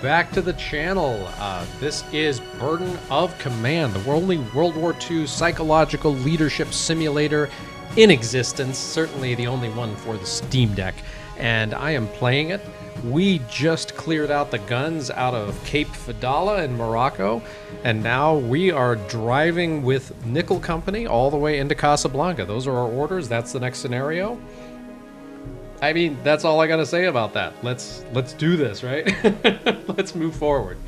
Back to the channel. This is Burden of Command, the only World War II psychological leadership simulator in existence, certainly the only one for the Steam Deck, and I am playing it. We just cleared out the guns out of Cape Fidala in Morocco, and now we are driving with Nickel Company all the way into Casablanca. Those are our orders. That's the next scenario. I mean, that's all I gotta say about that. Let's do this, right? Let's move forward.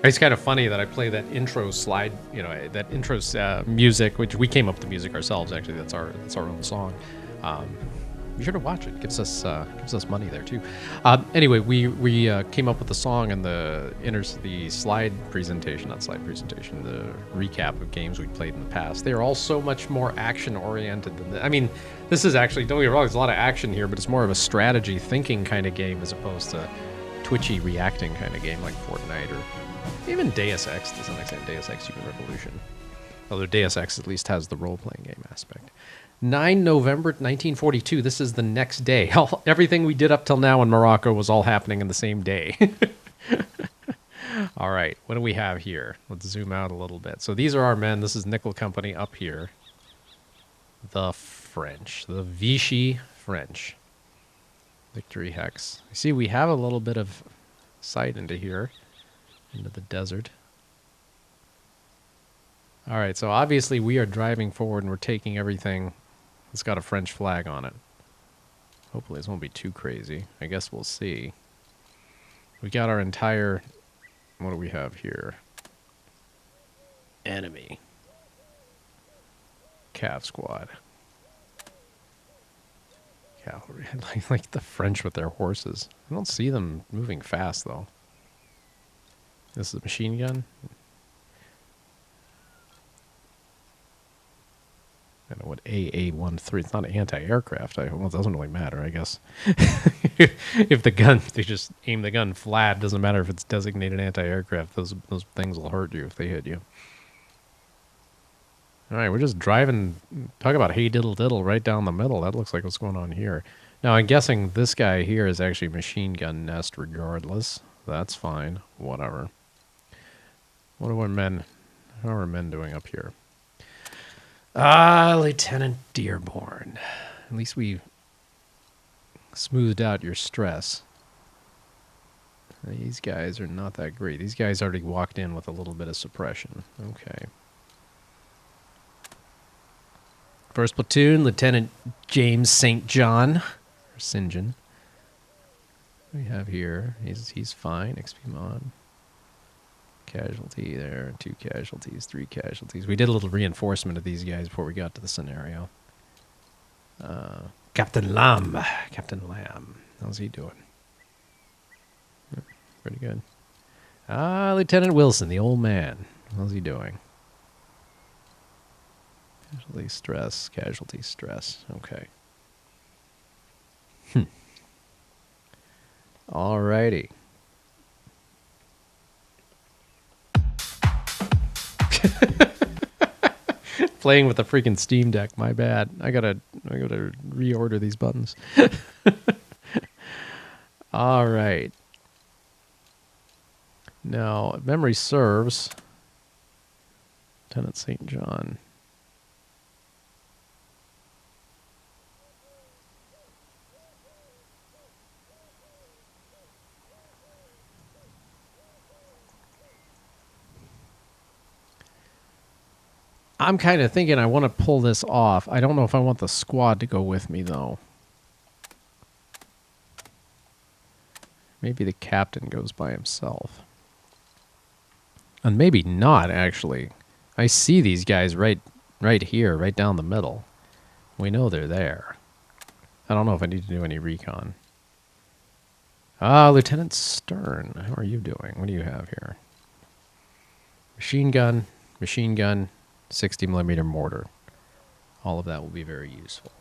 It's kind of funny that I play that intro slide, you know, that intro music, which we came up with the music ourselves. Actually, that's our own song. Be sure to watch it. Gives us money there too. Anyway, we came up with the song and the slide presentation, not slide presentation, the recap of games we played in the past. They are all so much more action oriented than this. I mean, this is actually, don't get me wrong, there's a lot of action here, but it's more of a strategy thinking kind of game as opposed to twitchy reacting kind of game like Fortnite or even Deus Ex to some extent, Deus Ex Human Revolution. Although Deus Ex at least has the role-playing game aspect. 9 November 1942, this is the next day. Everything we did up till now in Morocco was all happening in the same day. All right, what do we have here? Let's zoom out a little bit. So these are our men. This is Nickel Company up here. The French, the Vichy French. Victory Hex. You see, we have a little bit of sight into here, into the desert. All right, so obviously we are driving forward and we're taking everything. It's got a French flag on it. Hopefully this won't be too crazy. I guess we'll see. We got our entire... What do we have here? Enemy. Cav squad. Cavalry. like the French with their horses. I don't see them moving fast, though. This is a machine gun? I don't know what AA-13. It's not anti-aircraft. Well, it doesn't really matter, I guess. If they just aim the gun flat, doesn't matter if it's designated anti-aircraft. Those things will hurt you if they hit you. All right, we're just driving. Talk about hey diddle diddle right down the middle. That looks like what's going on here. Now, I'm guessing this guy here is actually machine gun nest regardless. That's fine. Whatever. What are our men? How are our men doing up here? Lieutenant Dearborn. At least we smoothed out your stress. These guys are not that great. These guys already walked in with a little bit of suppression. Okay. First platoon, Lieutenant James St. John. Or St. John. What do we have here? He's fine. XP mod. Casualty there, 2 casualties, 3 casualties. We did a little reinforcement of these guys before we got to the scenario. Captain Lamb. Captain Lamb. How's he doing? Pretty good. Lieutenant Wilson, the old man. How's he doing? Casualty stress, casualty stress. Okay. Alrighty. Playing with the freaking Steam Deck, my bad. I gotta reorder these buttons. All right. Now, if memory serves, Lieutenant St. John. I'm kind of thinking I want to pull this off. I don't know if I want the squad to go with me, though. Maybe the captain goes by himself. And maybe not, actually. I see these guys right here, right down the middle. We know they're there. I don't know if I need to do any recon. Lieutenant Stern. How are you doing? What do you have here? Machine gun, 60mm mortar. All of that will be very useful.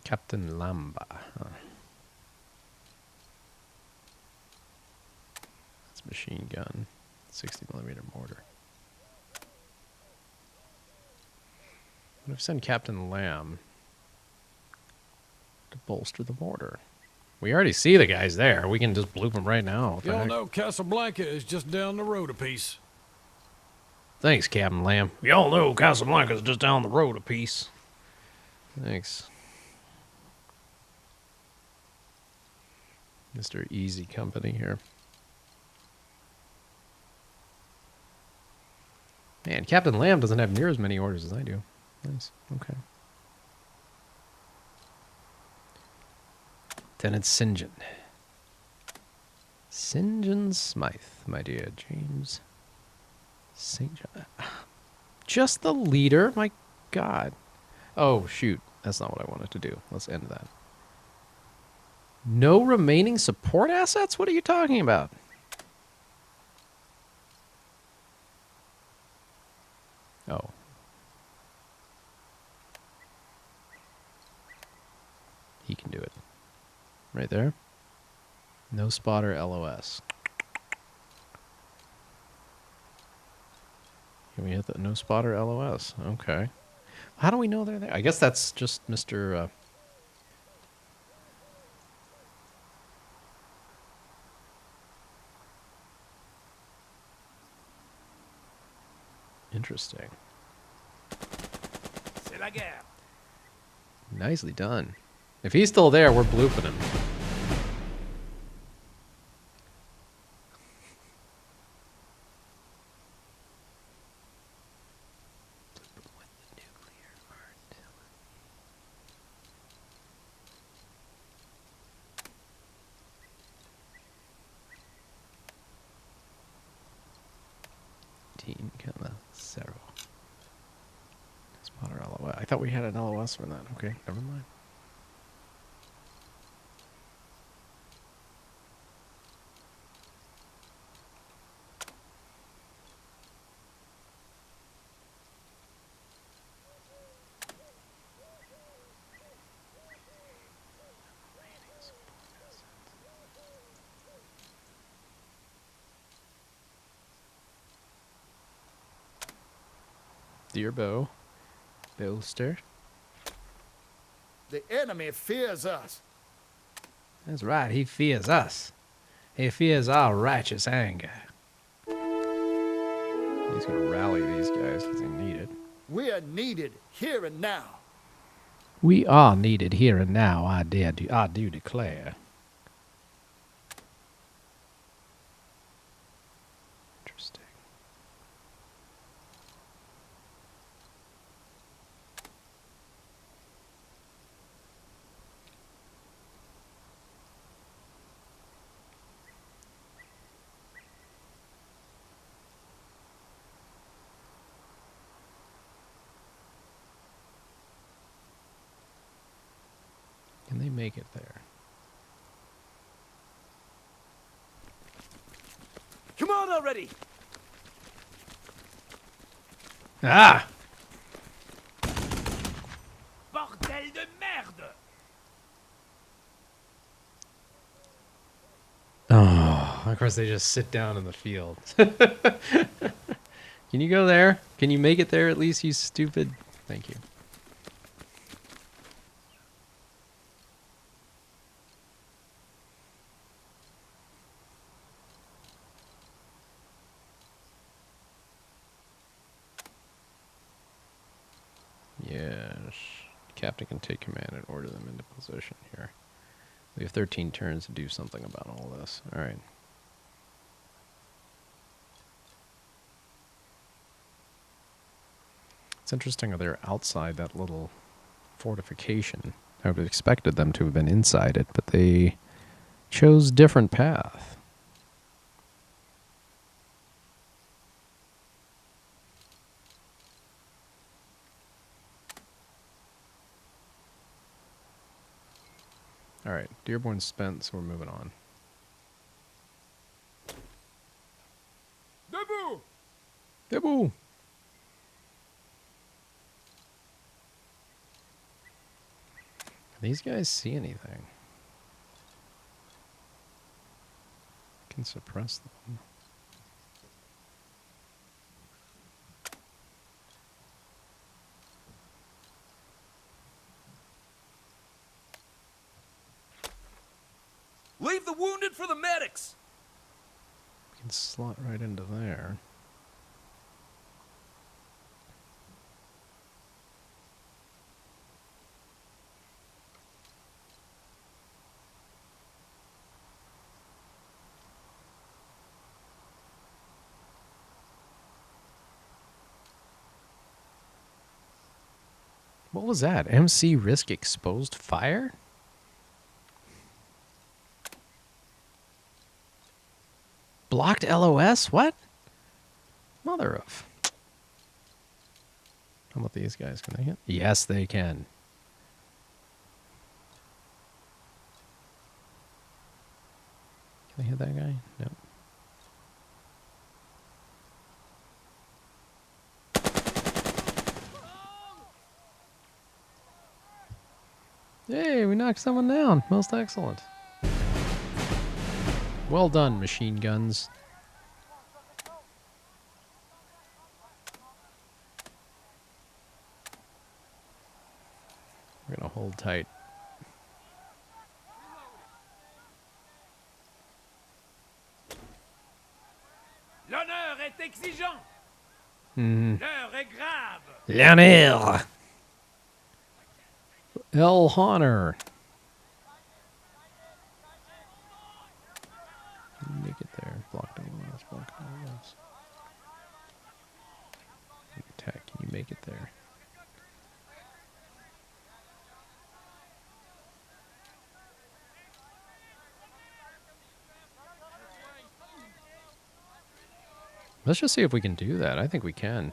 Captain Lamba. Huh. That's machine gun. 60mm mortar. What if I send Captain Lamb to bolster the mortar? We already see the guys there. We can just bloop them right now. Y'all know Casablanca is just down the road a piece. Thanks, Captain Lamb. Y'all know Casablanca's just down the road a piece. Thanks. Mr. Easy Company here. Man, Captain Lamb doesn't have near as many orders as I do. Nice. Okay. Lieutenant St. John. St. John Smythe, my dear James. St. John. Just the leader? My God. Oh, shoot. That's not what I wanted to do. Let's end that. No remaining support assets? What are you talking about? Oh. He can do it. Right there. No spotter LOS. Can we hit the no spotter LOS? Okay. How do we know they're there? I guess that's just Mr. Interesting. C'est la guerre. Nicely done. If he's still there, we're blooping him. Spotter LOS. I thought we had an LOS for that. Okay, never mind. Dear bow. Bolster. The enemy fears us. That's right, he fears us. He fears our righteous anger. He's gonna rally these guys because they need it. We are needed here and now. We are needed here and now, I do declare. Interesting. Can they make it there? Come on already. Ah! Bordel de merde. Oh, of course they just sit down in the field. Can you go there? Can you make it there at least, you stupid? Thank you. Yes. Captain can take command and order them into position here. We have 13 turns to do something about all this. All right. It's interesting that they're outside that little fortification. I would have expected them to have been inside it, but they chose different path. All right, Dearborn's spent, so we're moving on. Debout. Debout! These guys see anything? I can suppress them. Leave the wounded for the medics! We can slot right into there. What was that? MC risk exposed fire? Blocked LOS? What? Mother of. How about these guys? Can they hit? Yes, they can. Can they hit that guy? No. Hey, we knocked someone down. Most excellent. Well done, machine guns. We're gonna hold tight. L'honneur est exigeant. Hmm. L'heure est grave. L'honneur. El Honor. Can you make it there? Blocked LOS, blocked LOS. Attack, can you make it there? Let's just see if we can do that. I think we can.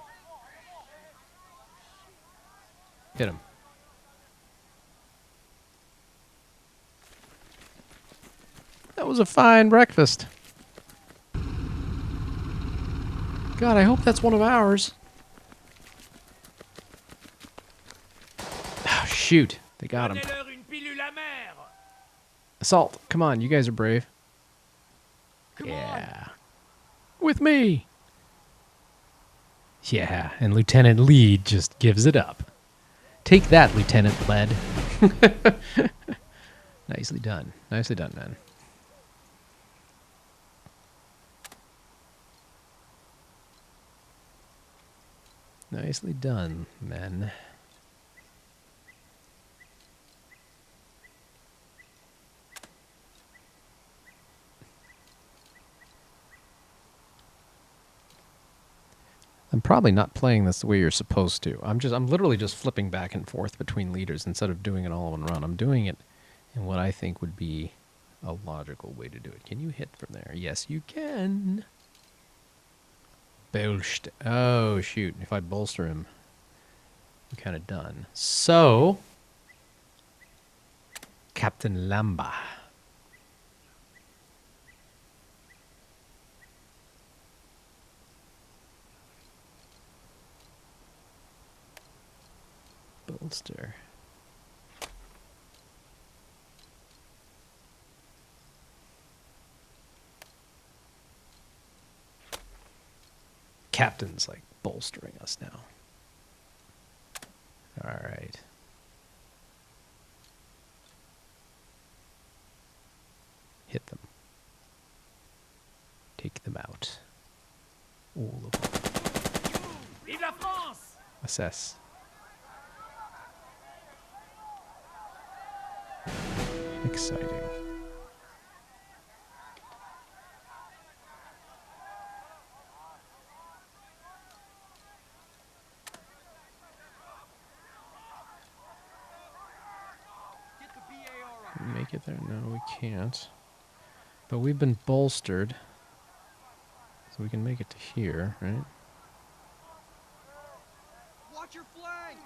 Hit him. That was a fine breakfast. God, I hope that's one of ours. Oh, shoot. They got him. Donnez-leur une pilule amère. Assault. Come on, you guys are brave. Yeah. With me. Yeah, and Lieutenant Lead just gives it up. Take that, Lieutenant Lead. Nicely done. Nicely done, man. Nicely done, men. I'm probably not playing this the way you're supposed to. I'm literally just flipping back and forth between leaders instead of doing it all in one run. I'm doing it in what I think would be a logical way to do it. Can you hit from there? Yes, you can. Bolst. Oh, shoot. If I bolster him, I'm kind of done. So, Captain Lamba. Bolster. Captain's like bolstering us now. All right. Hit them. Take them out. All of them. Vive la France! Assess. Exciting. Can we make it there? No, we can't. But we've been bolstered. So we can make it to here, right? Watch your flank!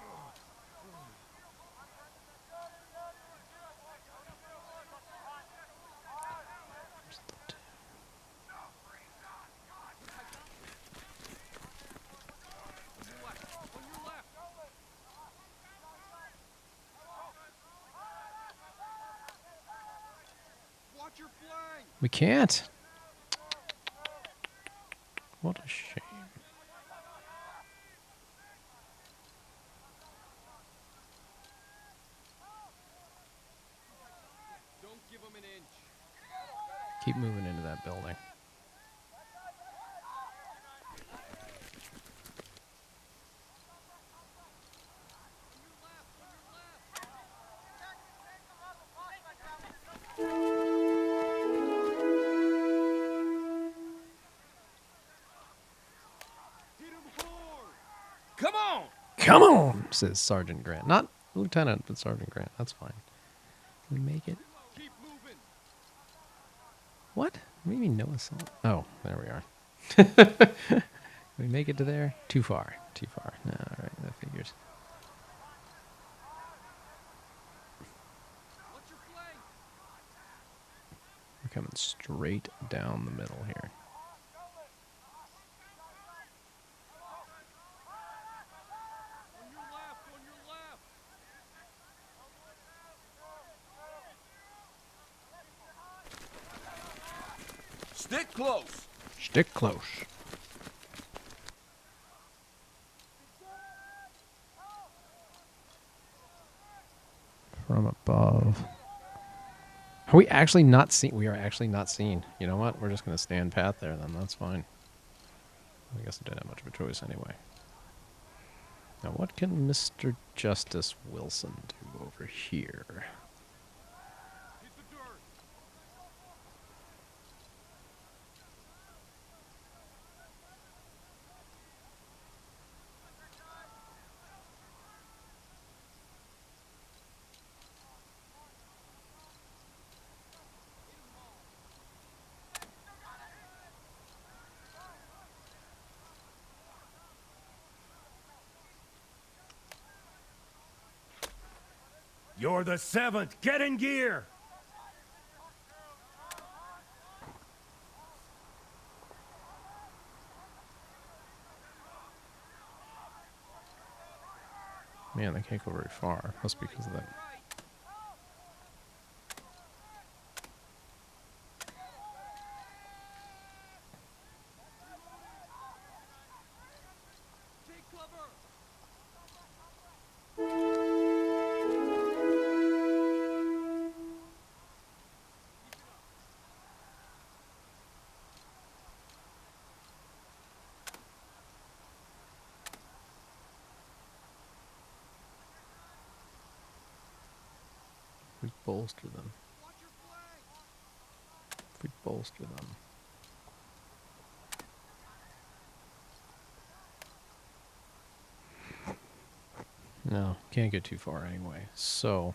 We can't. What a shame. Don't give him an inch. Keep moving into that building. Come on! Come on, says Sergeant Grant. Not Lieutenant, but Sergeant Grant. That's fine. Can we make it? Keep moving. What? What do you mean no assault? Oh, there we are. Can we make it to there? Too far. Too far. No, all right, that figures. What's your flank? We're coming straight down the middle here. On your left, on your left. Stick close. Stick close. From above. Are we actually not seen? We are actually not seen. You know what? We're just going to stand pat there then. That's fine. I guess I didn't have much of a choice anyway. Now, what can Mr. Justice Wilson do over here? Hit the dirt. You're the 7th. Get in gear. Man, they can't go very far. Must be because of that. Take cover. We bolster them. Watch your flank. If we bolster them. No, can't get too far anyway. So.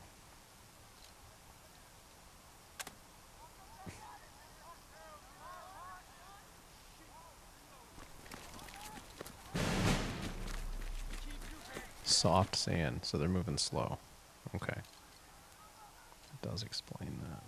Soft sand, so they're moving slow. Okay. It does explain that.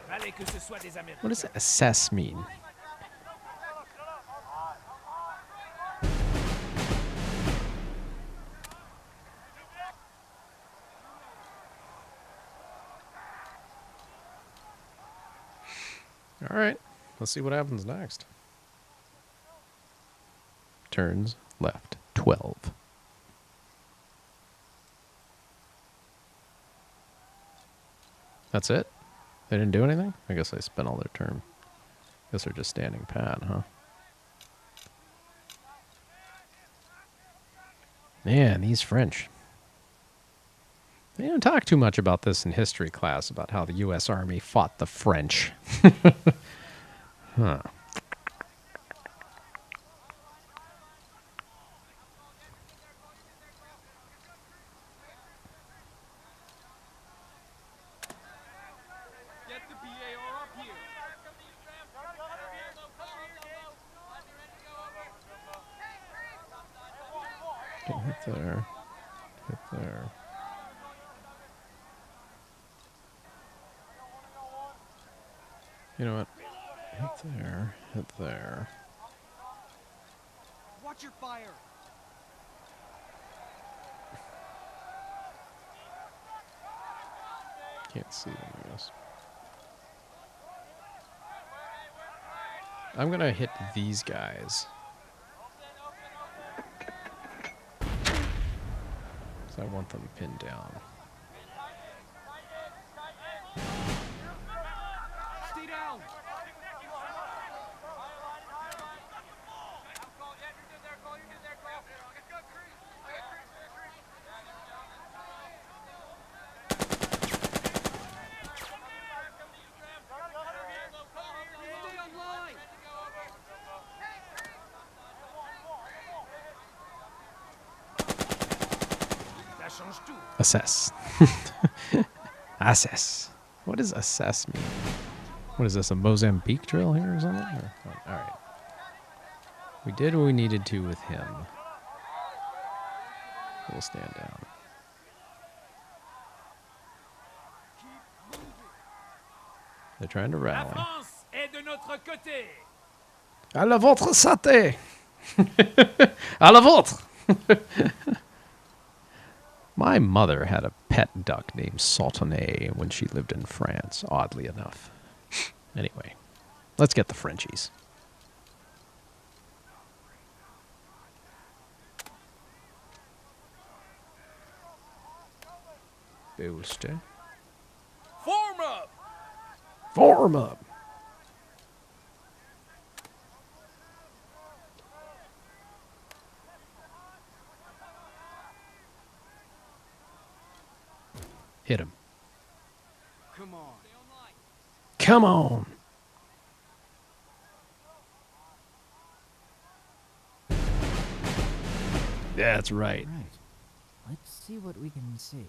Fallait que ce soit des Américains. What does assess mean? All right, let's see what happens next. Turns left 12. That's it? They didn't do anything? I guess they spent all their turn. Guess they're just standing pat, huh? Man, these French. They don't talk too much about this in history class, about how the U.S. Army fought the French. Huh. Get hit there. Hit there. You know what? Hit there. Hit there. Watch your fire. Can't see them, I guess. I'm gonna hit these guys. So I want them pinned down. Stay down. Stay online. Ça change tout. Assess. Assess. What does assess mean? What is this, a Mozambique drill here or something? All right. We did what we needed to with him. We'll stand down. They're trying to La rally. France est de notre côté. À la vôtre, santé! À la vôtre! My mother had a pet duck named Saltonnet when she lived in France, oddly enough. Anyway, let's get the Frenchies. Booster. Form up. Form up! Hit him. Come on. Come on! That's right. Right. Let's see what we can see.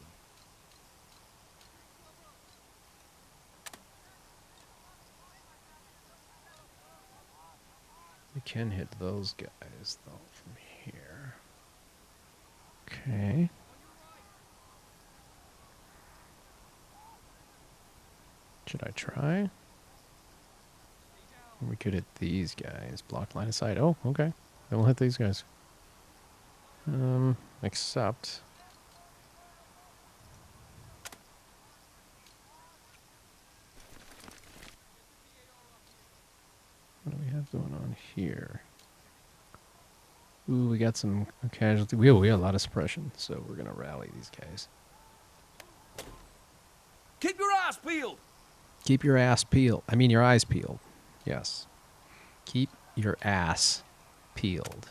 We can hit those guys, though, from here. Okay. Should I try? We could hit these guys. Block line of sight. Oh, okay. Then we'll hit these guys. Except... What do we have going on here? Ooh, we got some casualty. We got a lot of suppression, so we're going to rally these guys. Keep your eyes peeled. Keep your ass peeled. I mean your eyes peeled. Yes. Keep your ass peeled.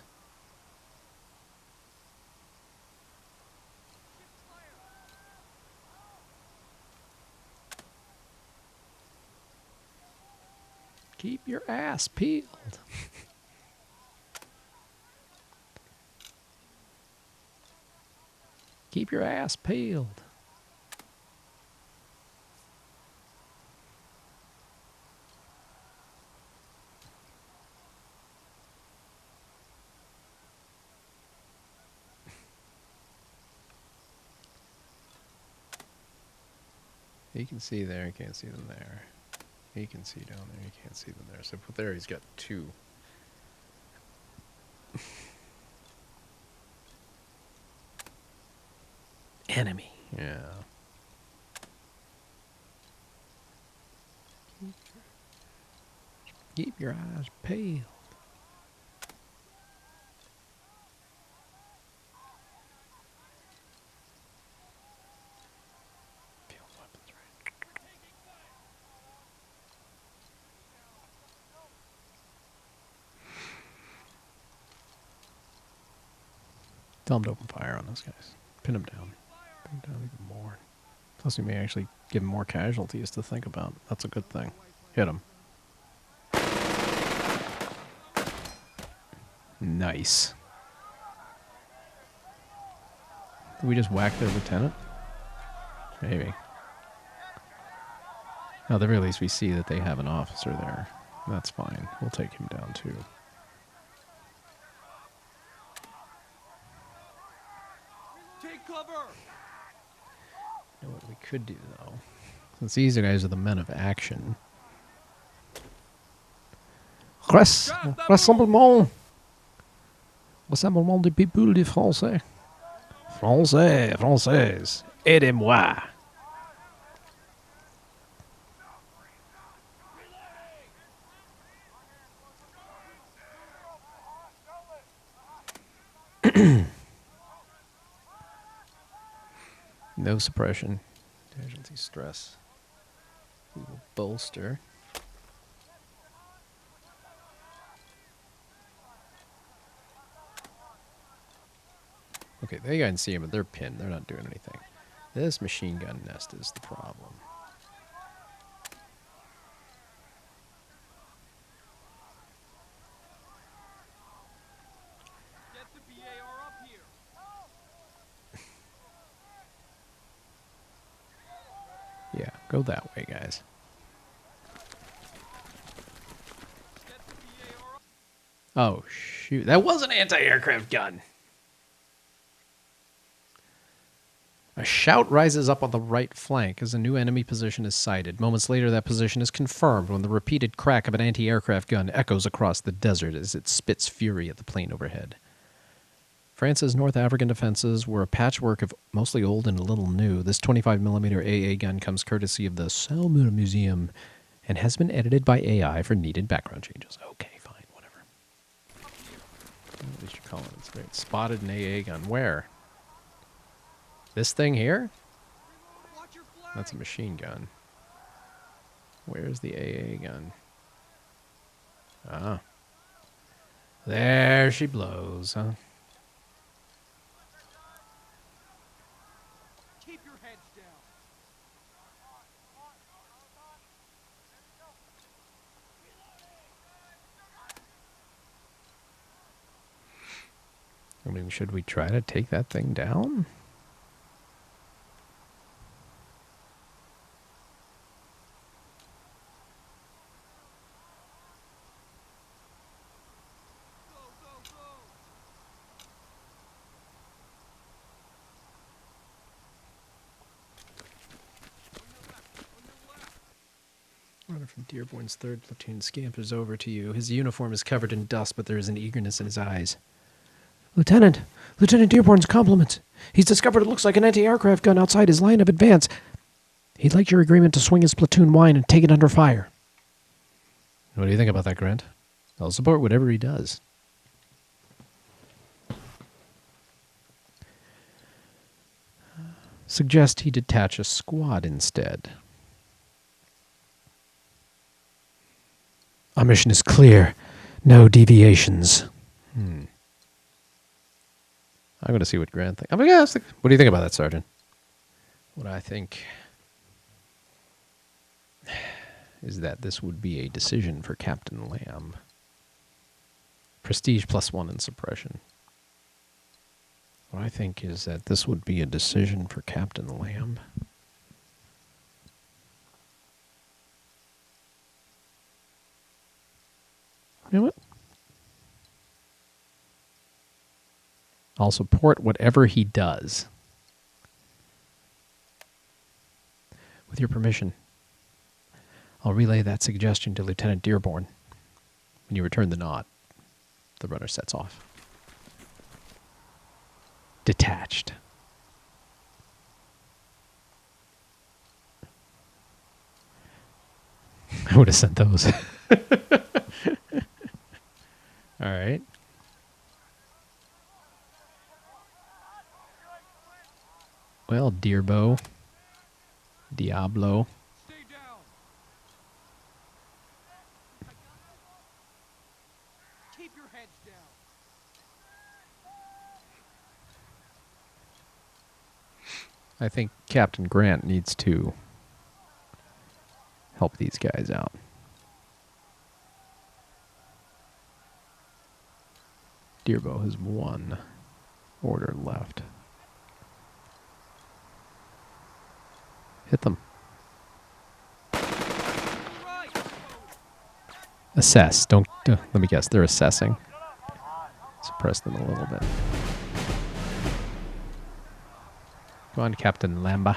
Keep your ass peeled. Keep your ass peeled. You can see there, you can't see them there. You can see down there, you can't see them there. So put there, he's got two. Enemy. Yeah. Keep your eyes peeled. Field weapons, right? Tell him to open fire on those guys. Pin them down. Pin them down even more. Plus, we may actually give him more casualties to think about. That's a good thing. Hit him. Nice. Did we just whack their lieutenant? Maybe. At the very least, we see that they have an officer there. That's fine. We'll take him down, too. Take cover! You know what we could do, though? Since these guys are the men of action. Rassemblement! Rassemblement des peuples des Français. Français, Françaises, aidez-moi! No suppression. Casualty stress. We will bolster. Okay, they can see them, but they're pinned. They're not doing anything. This machine gun nest is the problem. Get the BAR up here! Yeah, go that way, guys. Get the BAR up! Oh, shoot. That was an anti-aircraft gun. A shout rises up on the right flank as a new enemy position is sighted. Moments later, that position is confirmed when the repeated crack of an anti-aircraft gun echoes across the desert as it spits fury at the plane overhead. France's North African defenses were a patchwork of mostly old and a little new. This 25mm AA gun comes courtesy of the Saumur Museum and has been edited by AI for needed background changes. Okay, fine, whatever. At least you're calling it straight. Spotted an AA gun. Where? This thing here? Watch your flag! That's a machine gun. Where's the AA gun? Ah. There she blows, huh? Keep your heads down! I mean, should we try to take that thing down? Go, go, go! Runner from Dearborn's 3rd platoon scampers over to you. His uniform is covered in dust, but there is an eagerness in his eyes. Lieutenant! Lieutenant Dearborn's compliments. He's discovered it looks like an anti-aircraft gun outside his line of advance. He'd like your agreement to swing his platoon wine and take it under fire. What do you think about that, Grant? I'll support whatever he does. Suggest he detach a squad instead. Our mission is clear. No deviations. I'm going to see what Grant thinks. I'm going to ask. What do you think about that, Sergeant? What I think is that this would be a decision for Captain Lamb. Prestige +1 in suppression. What I think is that this would be a decision for Captain Lamb. You know what? I'll support whatever he does. With your permission, I'll relay that suggestion to Lieutenant Dearborn. When you return the nod, the runner sets off. Detached. I would have sent those. All right. Well, Dearbo. Diablo. Stay down! Keep your heads down! I think Captain Grant needs to help these guys out. Dearbo has 1 order left. Hit them. Right! Assess. Don't, let me guess. They're assessing. Suppress them a little bit. Go on, Captain Lamba.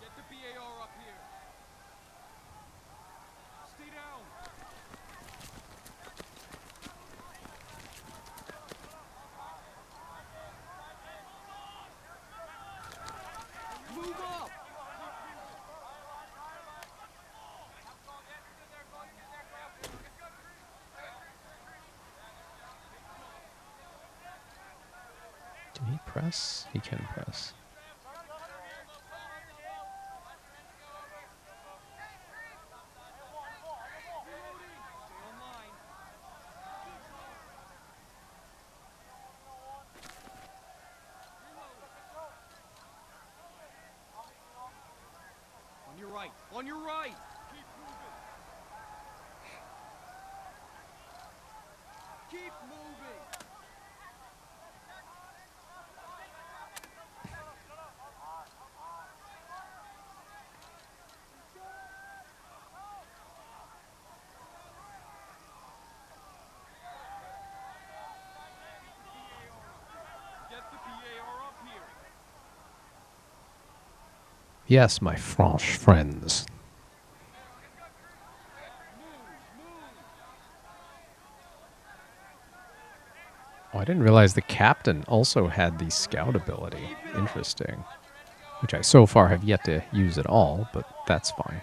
Get the BAR up here. Stay down. Move up. Can he press? He can press. Stay on line. On your right. On your right. Keep moving. Keep moving. Get the BAR up here. Yes, my French friends. Oh, I didn't realize the captain also had the scout ability. Interesting. Which I so far have yet to use at all, but that's fine.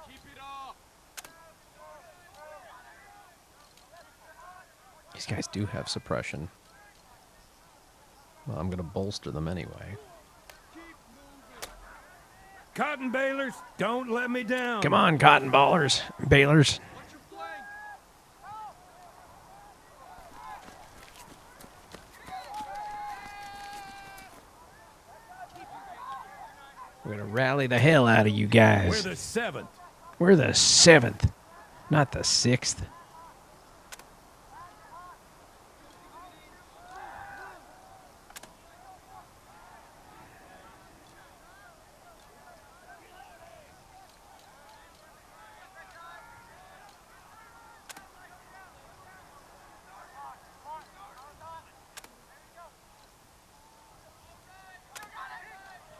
Keep it up. These guys do have suppression. Well, I'm going to bolster them anyway. Cotton balers, don't let me down. Come on, cotton ballers, balers. Watch your flank. We're going to rally the hell out of you guys. We're the 7th. We're the 7th, not the 6th.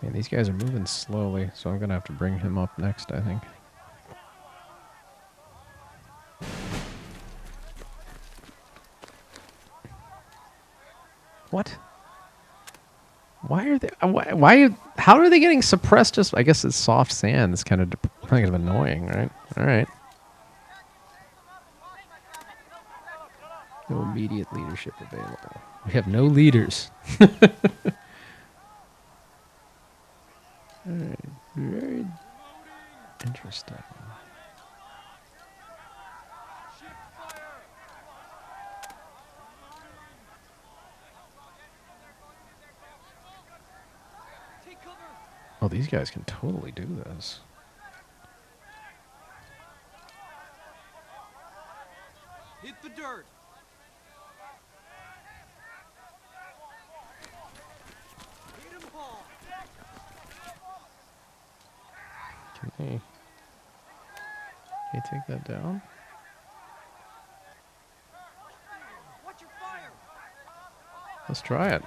Man, these guys are moving slowly, so I'm going to have to bring him up next, I think. What? Why are they... how are they getting suppressed just... I guess it's soft sand. It's kind of annoying, right? All right. No immediate leadership available. We have no leaders. Alright, very interesting. Take cover. Oh, these guys can totally do this. Hit the dirt. Hit him hard. Can he take that down? Watch your fire. Let's try it.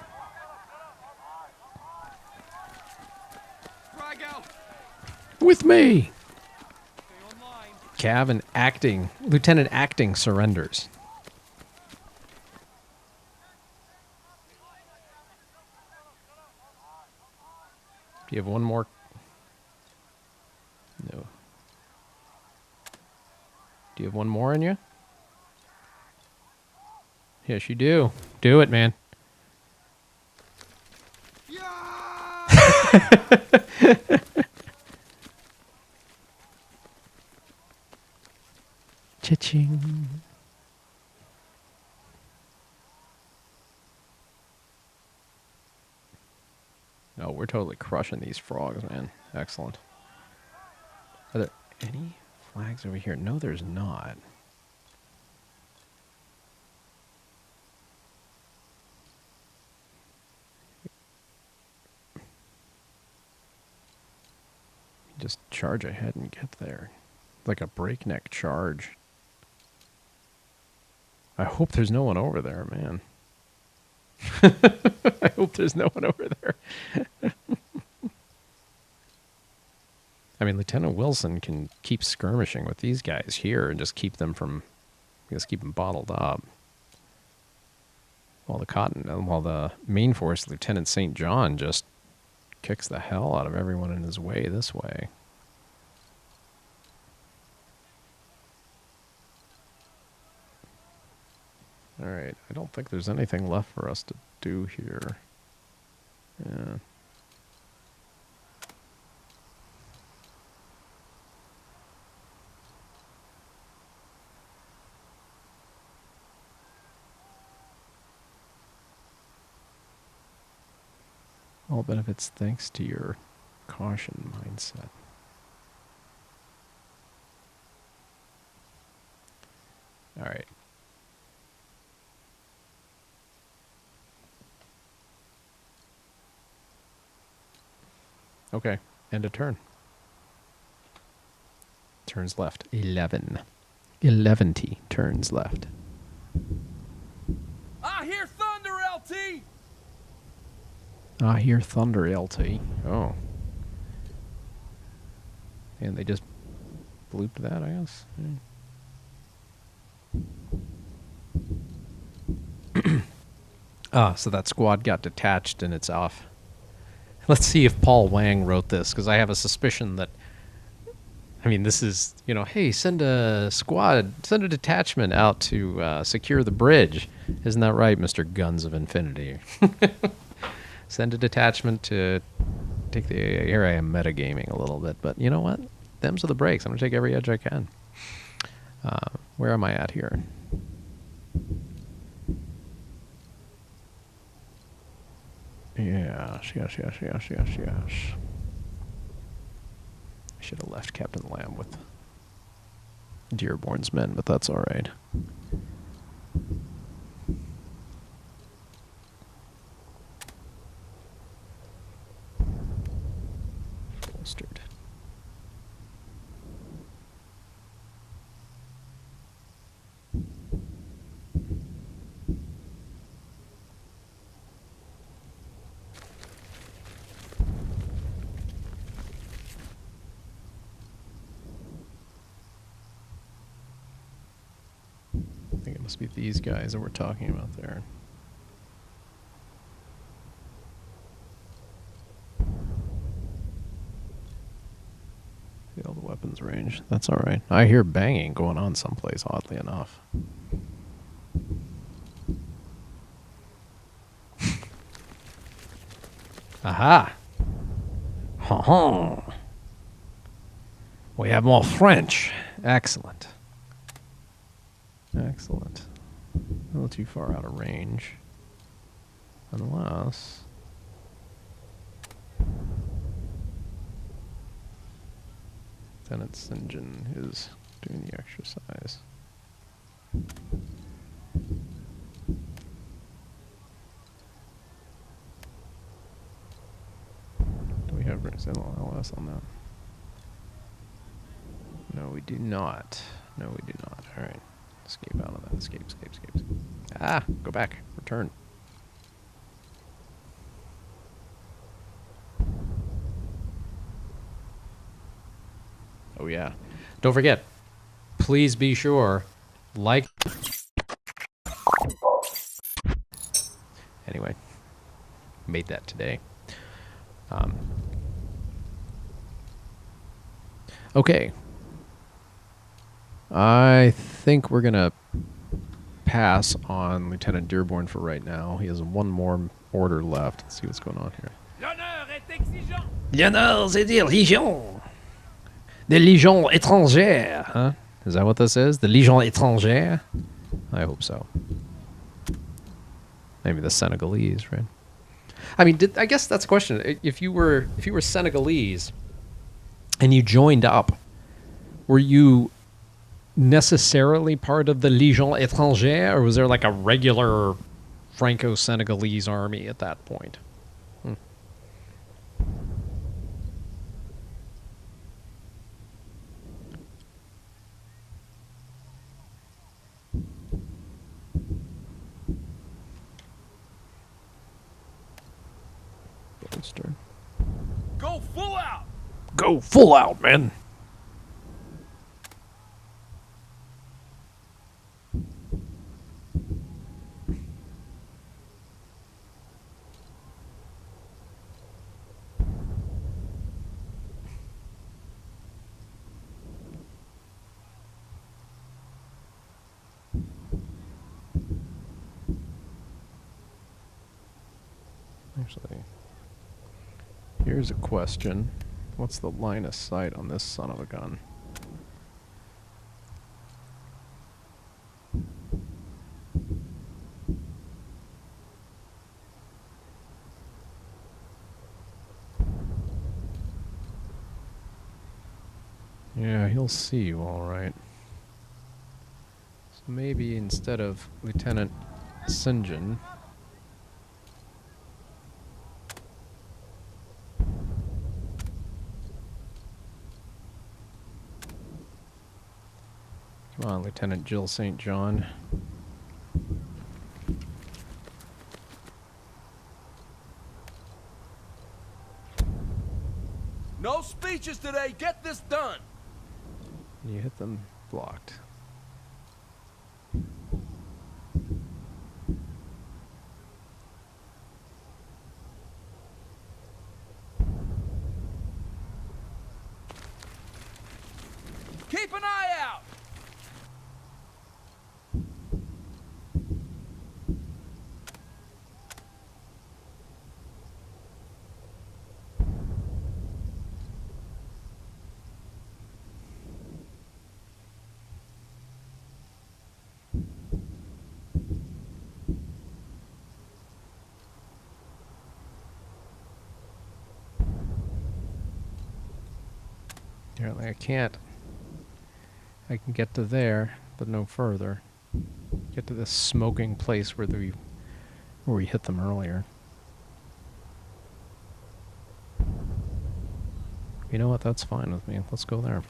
Frag out. With me! Stay on line. Cav and acting. Lieutenant Acting surrenders. Do you have one more? No. Do you have one more in you? Yes, you do. Do it, man. Cha-ching. No, we're totally crushing these frogs, man. Excellent. Are there any flags over here? No, there's not. Just charge ahead and get there. Like a breakneck charge. I hope there's no one over there, man. I hope there's no one over there. I mean, Lieutenant Wilson can keep skirmishing with these guys here and just keep them bottled up. While the main force, Lieutenant St. John, just kicks the hell out of everyone in his way this way. Alright, I don't think there's anything left for us to do here. Yeah. All benefits thanks to your caution mindset. Alright. Okay, end of turn. Turns left. 11. 11 turns left. I hear thunder, LT! I hear thunder, LT. Oh. And they just blooped that, I guess. Yeah. So that squad got detached and it's off. Let's see if Paul Wang wrote this, because I have a suspicion that, I mean, this is, hey, send a detachment out to secure the bridge. Isn't that right, Mr. Guns of Infinity? Send a detachment to take the... Here I am metagaming a little bit, but you know what? Them's are the breaks. I'm going to take every edge I can. Where am I at here? Yes. I should have left Captain Lamb with Dearborn's men, but that's all right. Bolstered. I think it must be these guys that we're talking about there. See all the weapons range. That's all right. I hear banging going on someplace, oddly enough. Aha! Ha-ha! We have more French. Excellent. Excellent. A little too far out of range. Unless... Lieutenant St. John is doing the exercise. Do we have LS on that? No, we do not. No, we do not. Alright. Escape out of that. Escape. Ah! Go back. Return. Oh yeah. Don't forget, please be sure, like... Anyway. Made that today. Okay. I think we're gonna pass on Lieutenant Dearborn for right now. He has one more order left. Let's see what's going on here. L'honneur est exigeant! L'honneur, c'est des légions. Des légions étrangères. Huh? Is that what this is? The Légion étrangère? I hope so. Maybe the Senegalese, right? I mean, I guess that's a question. If you were Senegalese and you joined up, were you necessarily part of the Légion étrangère, or was there like a regular Franco-Senegalese army at that point? holster. Go full out! Go full out, man! Actually, here's a question. What's the line of sight on this son of a gun? Yeah, he'll see you all right. So maybe instead of Lieutenant St. John, come on, Lieutenant Jill St. John. No speeches today. Get this done. You hit them blocked. Keep an eye out. Apparently I can't. I can get to there, but no further. Get to this smoking place where we hit them earlier. You know what? That's fine with me. Let's go there.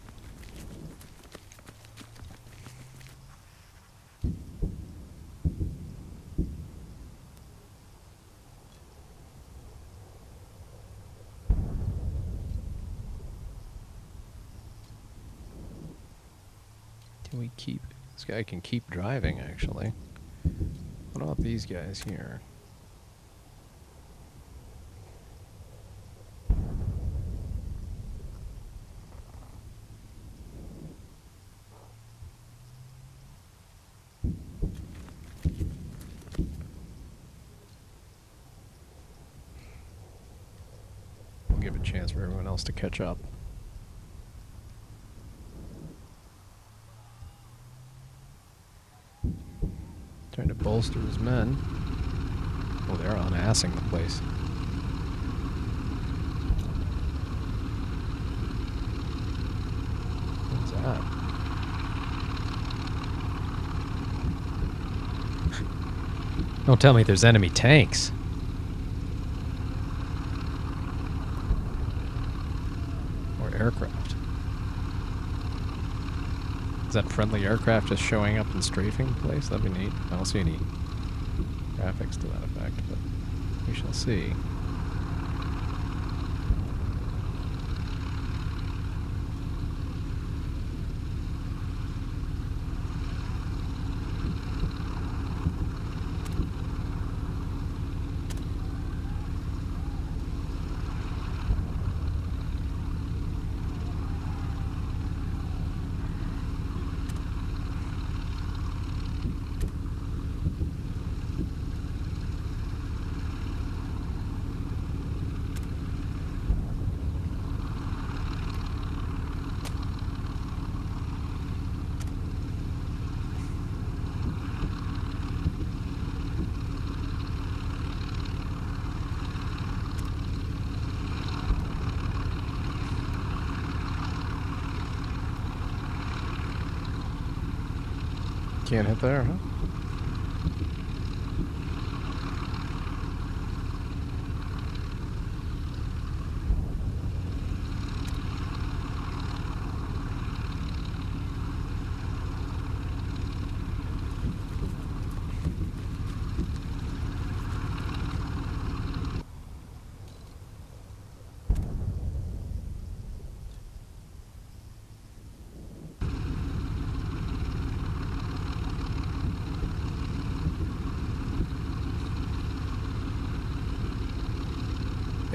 Can we keep... This guy can keep driving, actually. What about these guys here? We'll give a chance for everyone else to catch up. Trying to bolster his men. Oh, they're unassing the place. What's that? Don't tell me there's enemy tanks. Or aircraft. Is that friendly aircraft just showing up and strafing the place? That'd be neat. I don't see any graphics to that effect, but we shall see. Can't hit there, huh?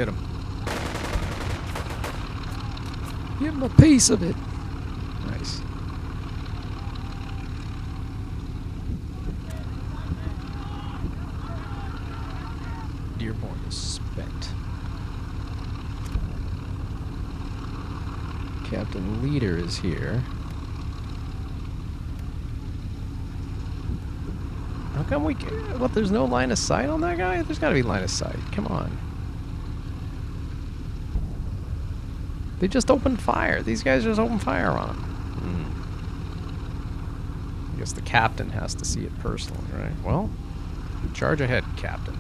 Hit him. Give him a piece of it. Nice. Dearborn is spent. Captain Leader is here. How come we... What, there's no line of sight on that guy? There's gotta be line of sight. Come on. They just opened fire. These guys just opened fire on him. I guess the captain has to see it personally, right? Well, charge ahead, Captain.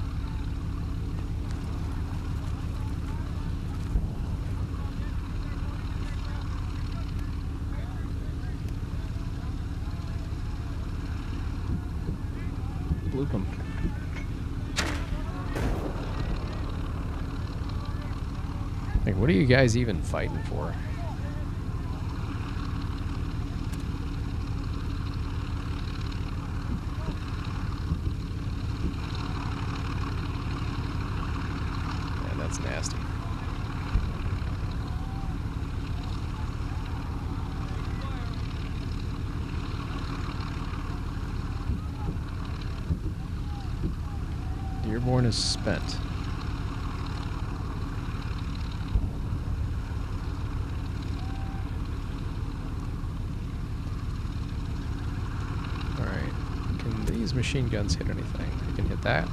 Bloop him. Like, what are you guys even fighting for? Yeah, that's nasty. Dearborn is spent. Alright. Can these machine guns hit anything? You can hit that.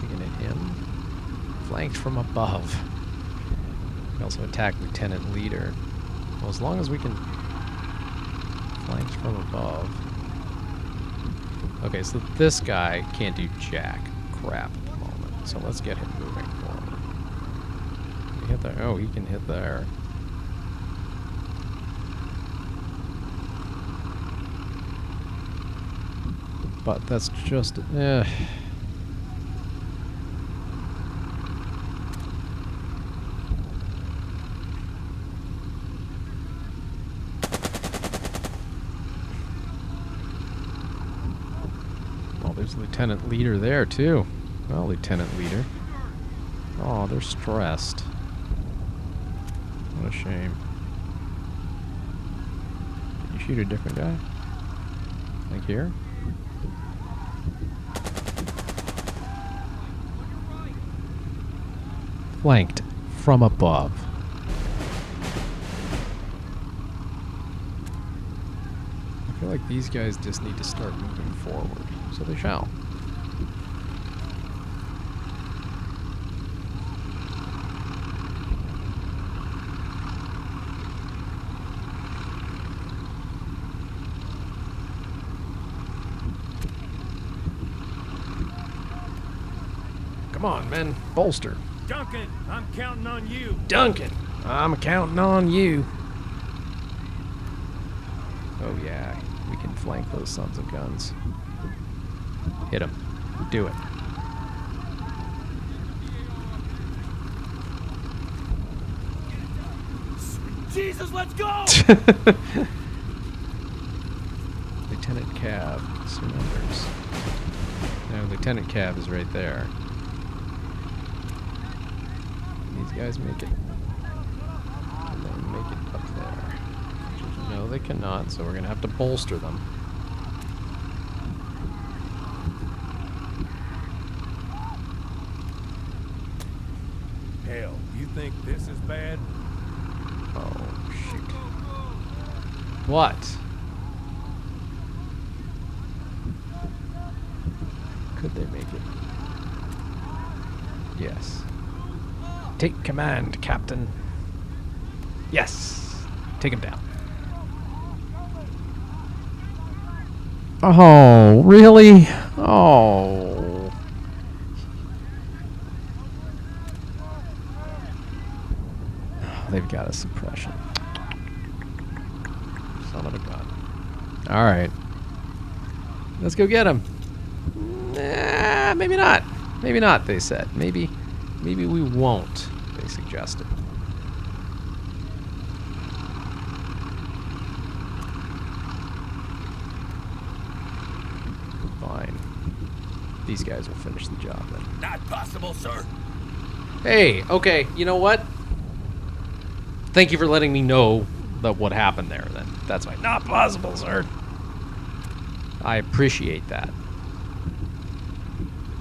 You can hit him. Flanked from above. You can also attack Lieutenant Leader. Well, as long as we can... Flanked from above. Okay, so this guy can't do jack crap at the moment. So let's get him moving forward. Can he hit there? Oh, he can hit there. But that's just... There's Lieutenant Leader there, too. Well, Lieutenant Leader. Oh, they're stressed. What a shame. Did you shoot a different guy? Like here? Flanked from above. I feel like these guys just need to start moving forward. So they shall. Come on, men. Bolster. Duncan, I'm counting on you. Duncan, I'm counting on you. Oh yeah, we can flank those sons of guns. Hit him. Do it. Jesus, let's go! Lieutenant Cab surrenders. No, Lieutenant Cab is right there. These guys make it. Can they make it up there? No, they cannot, so we're going to have to bolster them. Hell, you think this is bad? Oh, shoot. What? Could they make it? Yes. Take command, Captain. Yes! Take him down. Oh, really? Oh. They've got a suppression. Son of a gun. Alright. Let's go get him. Maybe not. Maybe not, they said. Maybe we won't, they suggested. Fine. These guys will finish the job then. Not possible, sir. Hey, okay, you know what? Thank you for letting me know that what happened there, then. That's fine. Not possible, sir. I appreciate that.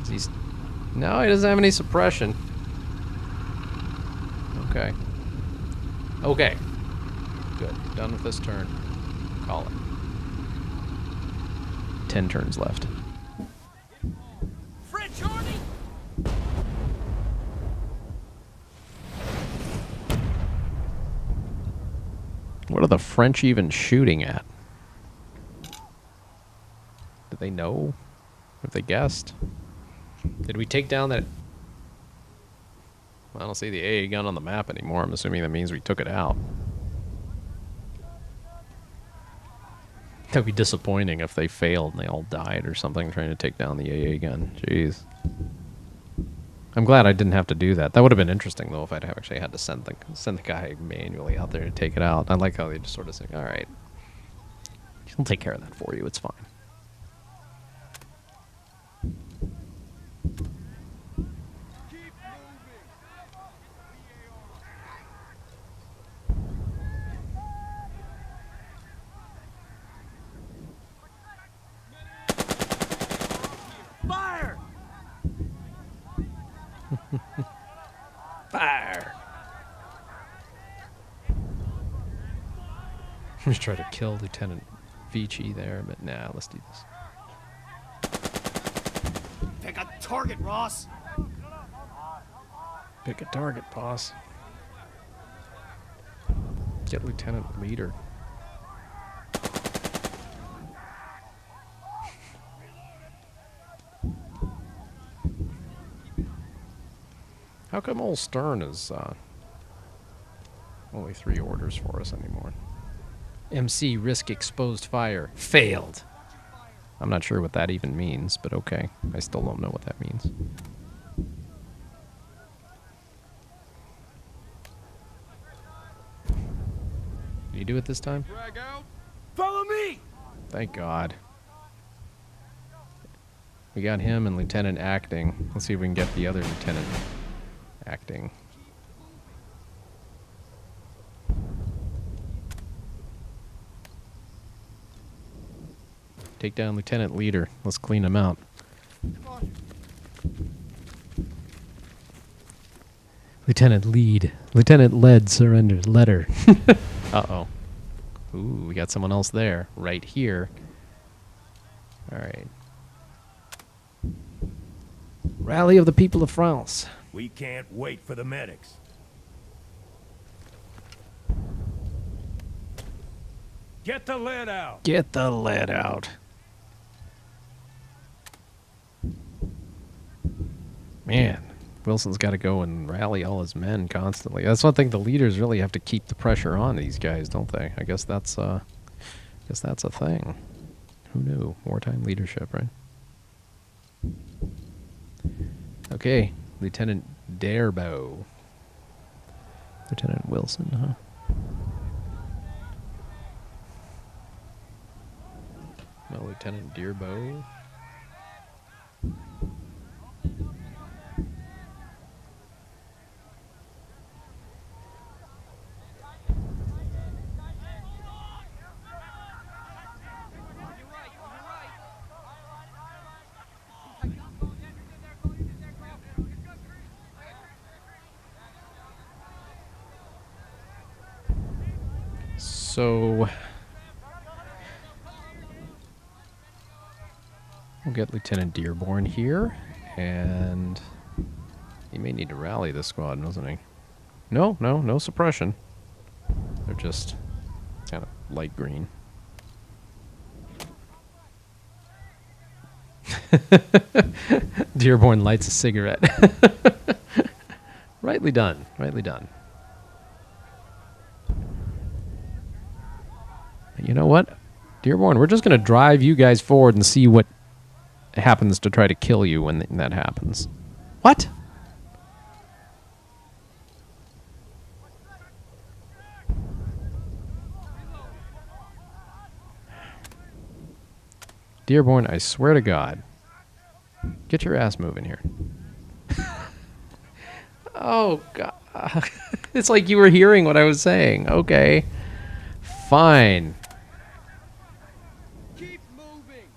He's... No, he doesn't have any suppression. Okay. Okay. Good. Done with this turn. Call it. 10 turns left. French army! What are the French even shooting at? Did they know? Have they guessed? Did we take down that... I don't see the AA gun on the map anymore. I'm assuming that means we took it out. That'd be disappointing if they failed and they all died or something trying to take down the AA gun. Jeez. I'm glad I didn't have to do that. That would have been interesting, though, if I'd have actually had to send the guy manually out there to take it out. I like how they just sort of say, all right, he'll take care of that for you. It's fine. Fire! Fire! Let's try to kill Lieutenant Vici there, but nah, let's do this. Pick a target, Ross! Pick a target, boss. Get Lieutenant Leader. How come old Stern is only 3 orders for us anymore? MC, risk exposed fire. Failed. I'm not sure what that even means, but okay. I still don't know what that means. Did you do it this time? Drag out. Follow me! Thank God. We got him and Lieutenant acting. Let's see if we can get the other lieutenant acting. Take down Lieutenant Leader. Let's clean him out. Lieutenant Lead. Lieutenant Led surrendered. Letter. Uh-oh. Ooh, we got someone else there. Right here. Alright. Rally of the people of France. We can't wait for the medics. Get the lead out. Get the lead out. Man, Wilson's got to go and rally all his men constantly. That's one thing the leaders really have to keep the pressure on these guys, don't they? I guess that's a thing. Who knew? Wartime leadership, right? Okay, Lieutenant Darebow. Lieutenant Wilson, huh? No, Lieutenant Dearbow. So we'll get Lieutenant Dearborn here, and he may need to rally this squad, doesn't he? No suppression. They're just kind of light green. Dearborn lights a cigarette. Rightly done. Rightly done. You know what? Dearborn, we're just going to drive you guys forward and see what happens to try to kill you when that happens. What? Dearborn, I swear to God. Get your ass moving here. Oh, God. It's like you were hearing what I was saying. Okay. Fine. Keep moving.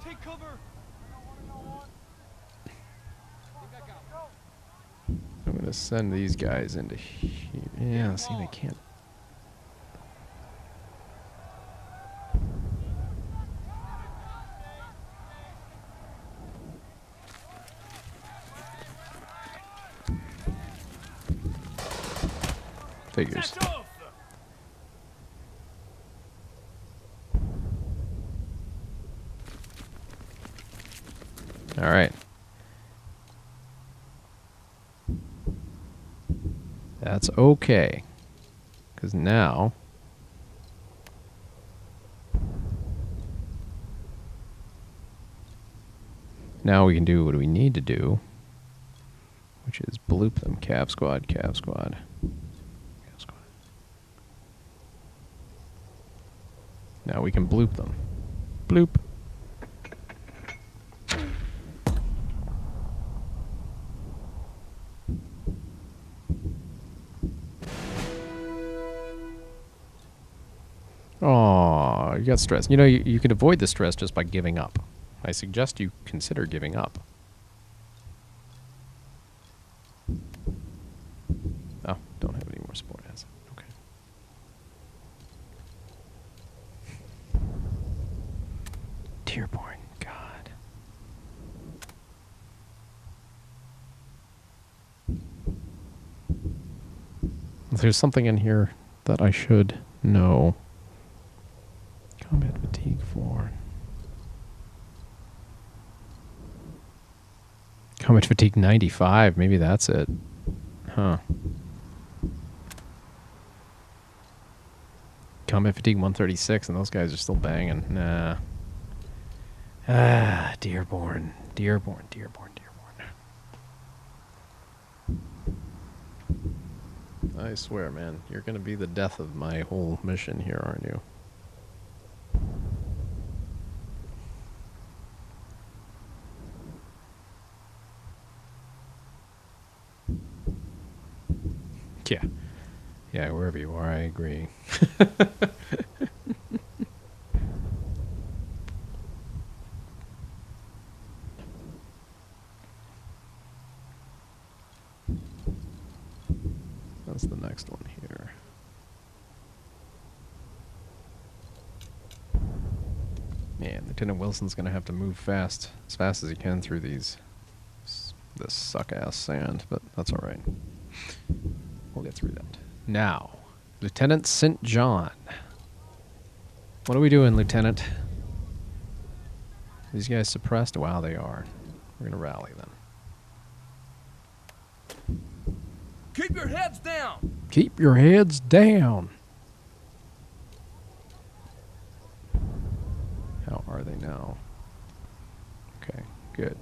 Take cover. Think I got one. I'm going to send these guys into here. Yeah, see, they can't. Figures. That's off! All right. That's okay. Because now... Now we can do what we need to do, which is bloop them. Cav squad, cav squad. Cav squad. Now we can bloop them. Bloop. Oh, you got stressed. You know, you could avoid the stress just by giving up. I suggest you consider giving up. Oh, don't have any more support assets. Okay. Dearborn, God. There's something in here that I should know. Combat fatigue 4. Combat fatigue 95. Maybe that's it. Huh. Combat fatigue 136, and those guys are still banging. Nah. Ah, Dearborn. Dearborn, Dearborn, Dearborn. I swear, man, you're gonna be the death of my whole mission here, aren't you? Yeah. Yeah, wherever you are, I agree. That's the next one here. Man, Lieutenant Wilson's gonna have to move fast, as fast as he can through this suck-ass sand, but that's all right. We'll get through that. Now, Lieutenant St. John. What are we doing, Lieutenant? These guys suppressed? Wow, they are. We're gonna rally then. Keep your heads down! Keep your heads down. How are they now? Okay, good.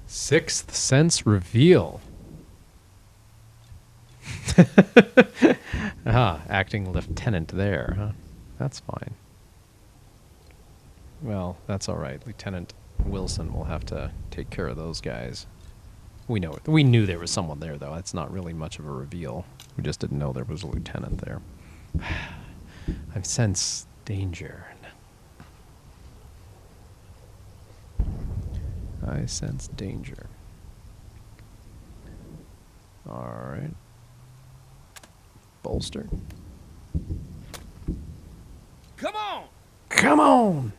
Sixth sense reveal. Acting lieutenant there, huh? That's fine. Well, that's all right. Lieutenant Wilson will have to take care of those guys. We know it. We knew there was someone there, though. It's not really much of a reveal. We just didn't know there was a lieutenant there. I sense danger. I sense danger. All right. Bolster. Come on! Come on!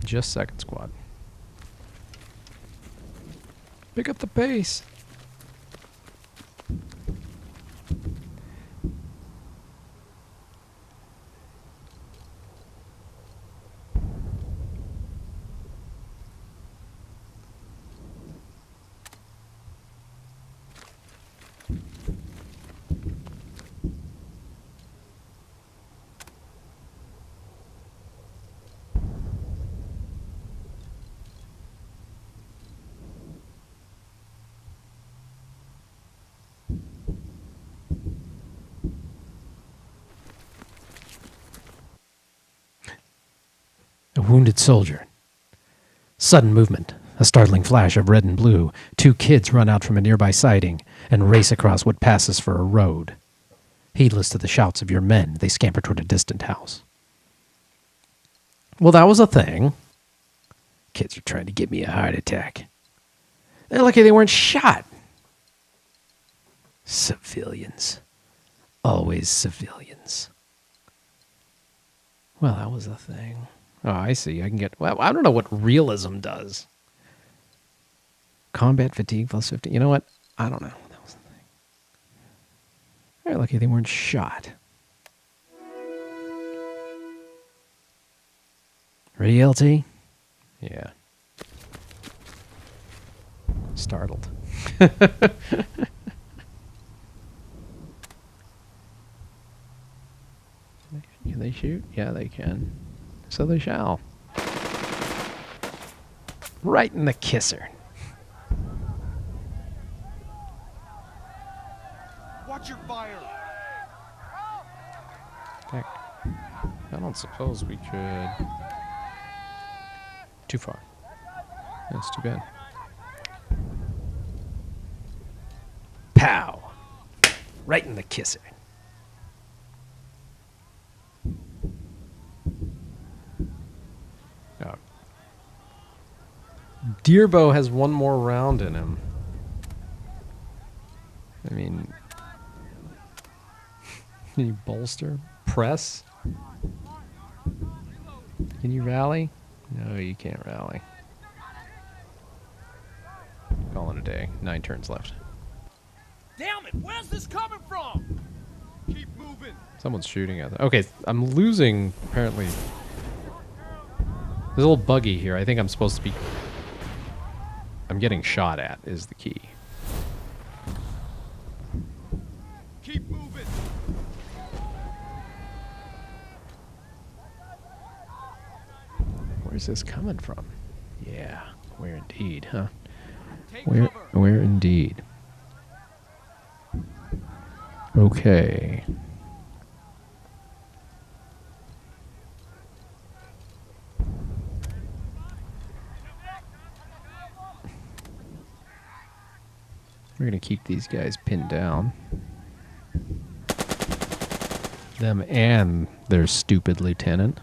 Just second squad. Pick up the pace. A wounded soldier. Sudden movement. A startling flash of red and blue. 2 kids run out from a nearby siding and race across what passes for a road. Heedless of the shouts of your men, they scamper toward a distant house. Well, that was a thing. Kids are trying to give me a heart attack. They're lucky they weren't shot. Civilians. Always civilians. Well, that was a thing. Oh, I see. I can get... Well, I don't know what realism does. Combat fatigue plus 50. You know what? I don't know. That was the thing. They're lucky they weren't shot. Ready, LT? Yeah. Startled. Can they shoot? Yeah, they can. So they shall. Right in the kisser. Watch your fire. Heck, I don't suppose we could... Too far. That's too bad. Pow! Right in the kisser. Oh. Deerbow has one more round in him. I mean... Can you bolster? Press? Can you rally? No, you can't rally. Calling a day. 9 turns left. Damn it! Where's this coming from? Keep moving. Someone's shooting at them. Okay, I'm losing, apparently. There's a little buggy here. I think I'm supposed to be... I'm getting shot at, is the key. Keep moving. Where's this coming from? Yeah, where indeed, huh? Take Where, cover. where indeed. Okay. We're gonna keep these guys pinned down. Them and their stupid lieutenant.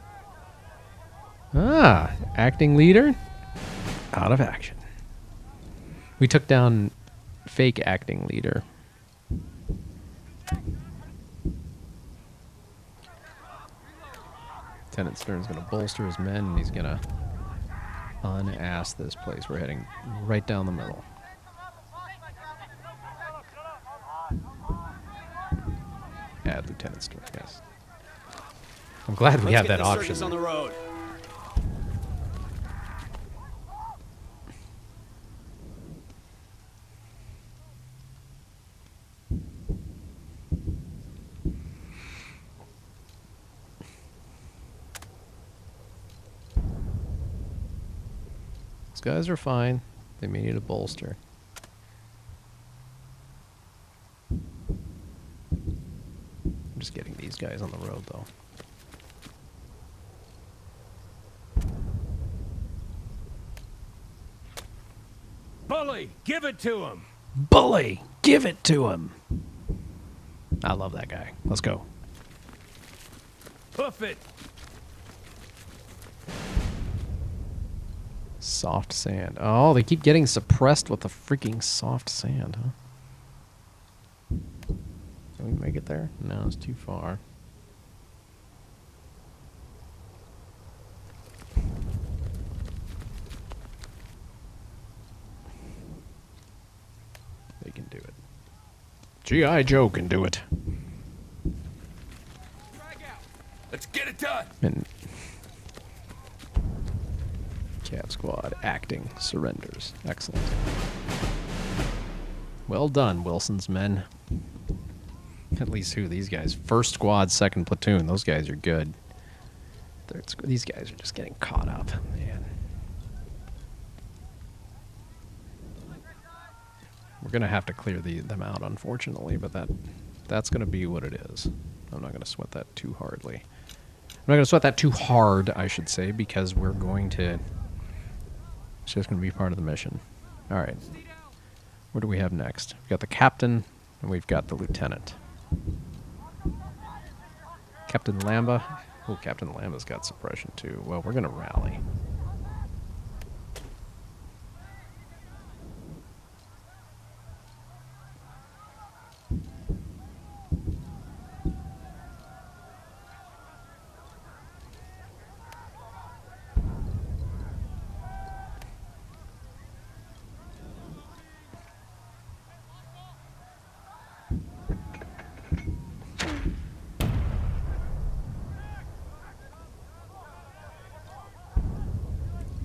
Ah, acting leader? Out of action. We took down fake acting leader. Lieutenant Stern's gonna bolster his men and he's gonna unass this place. We're heading right down the middle. Add Lieutenant Stern, yes. I'm glad we have that option. On the road. These guys are fine. They may need a bolster. I'm just getting these guys on the road, though. Bully, give it to him. Bully! Give it to him! I love that guy. Let's go. Hoof it. Soft sand. Oh, they keep getting suppressed with the freaking soft sand, huh? Can we make it there? No, it's too far. They can do it. G.I. Joe can do it. Let's get it done. And Cat Squad acting surrenders. Excellent. Well done, Wilson's men. At least who? These guys. First squad, second platoon. Those guys are good. These guys are just getting caught up, man. We're gonna have to clear them out, unfortunately, but that's gonna be what it is. I'm not gonna sweat that too hardly. not going to sweat that too hard, I should say, because we're going to... It's just going to be part of the mission. All right. What do we have next? We've got the captain, and we've got the lieutenant. Captain Lamba. Oh, Captain Lamba's got suppression, too. Well, we're going to rally.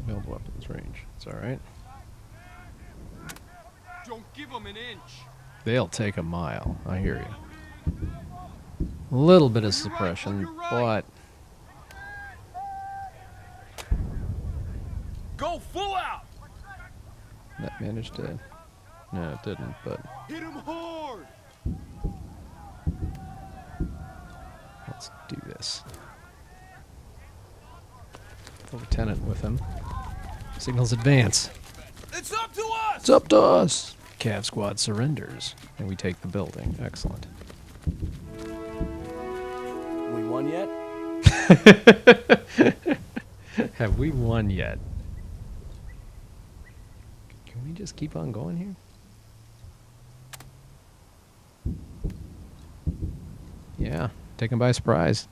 Build weapons range. It's all right. Don't give them an inch. They'll take a mile. I hear you. A little bit of suppression, but Go full out! that managed to... No, it didn't, but Hit him hard. let's do this. The lieutenant with him. Signals advance. It's up to us! It's up to us. Cav squad surrenders, and we take the building. Excellent. We won yet? Have we won yet? Can we just keep on going here? Yeah, taken by surprise.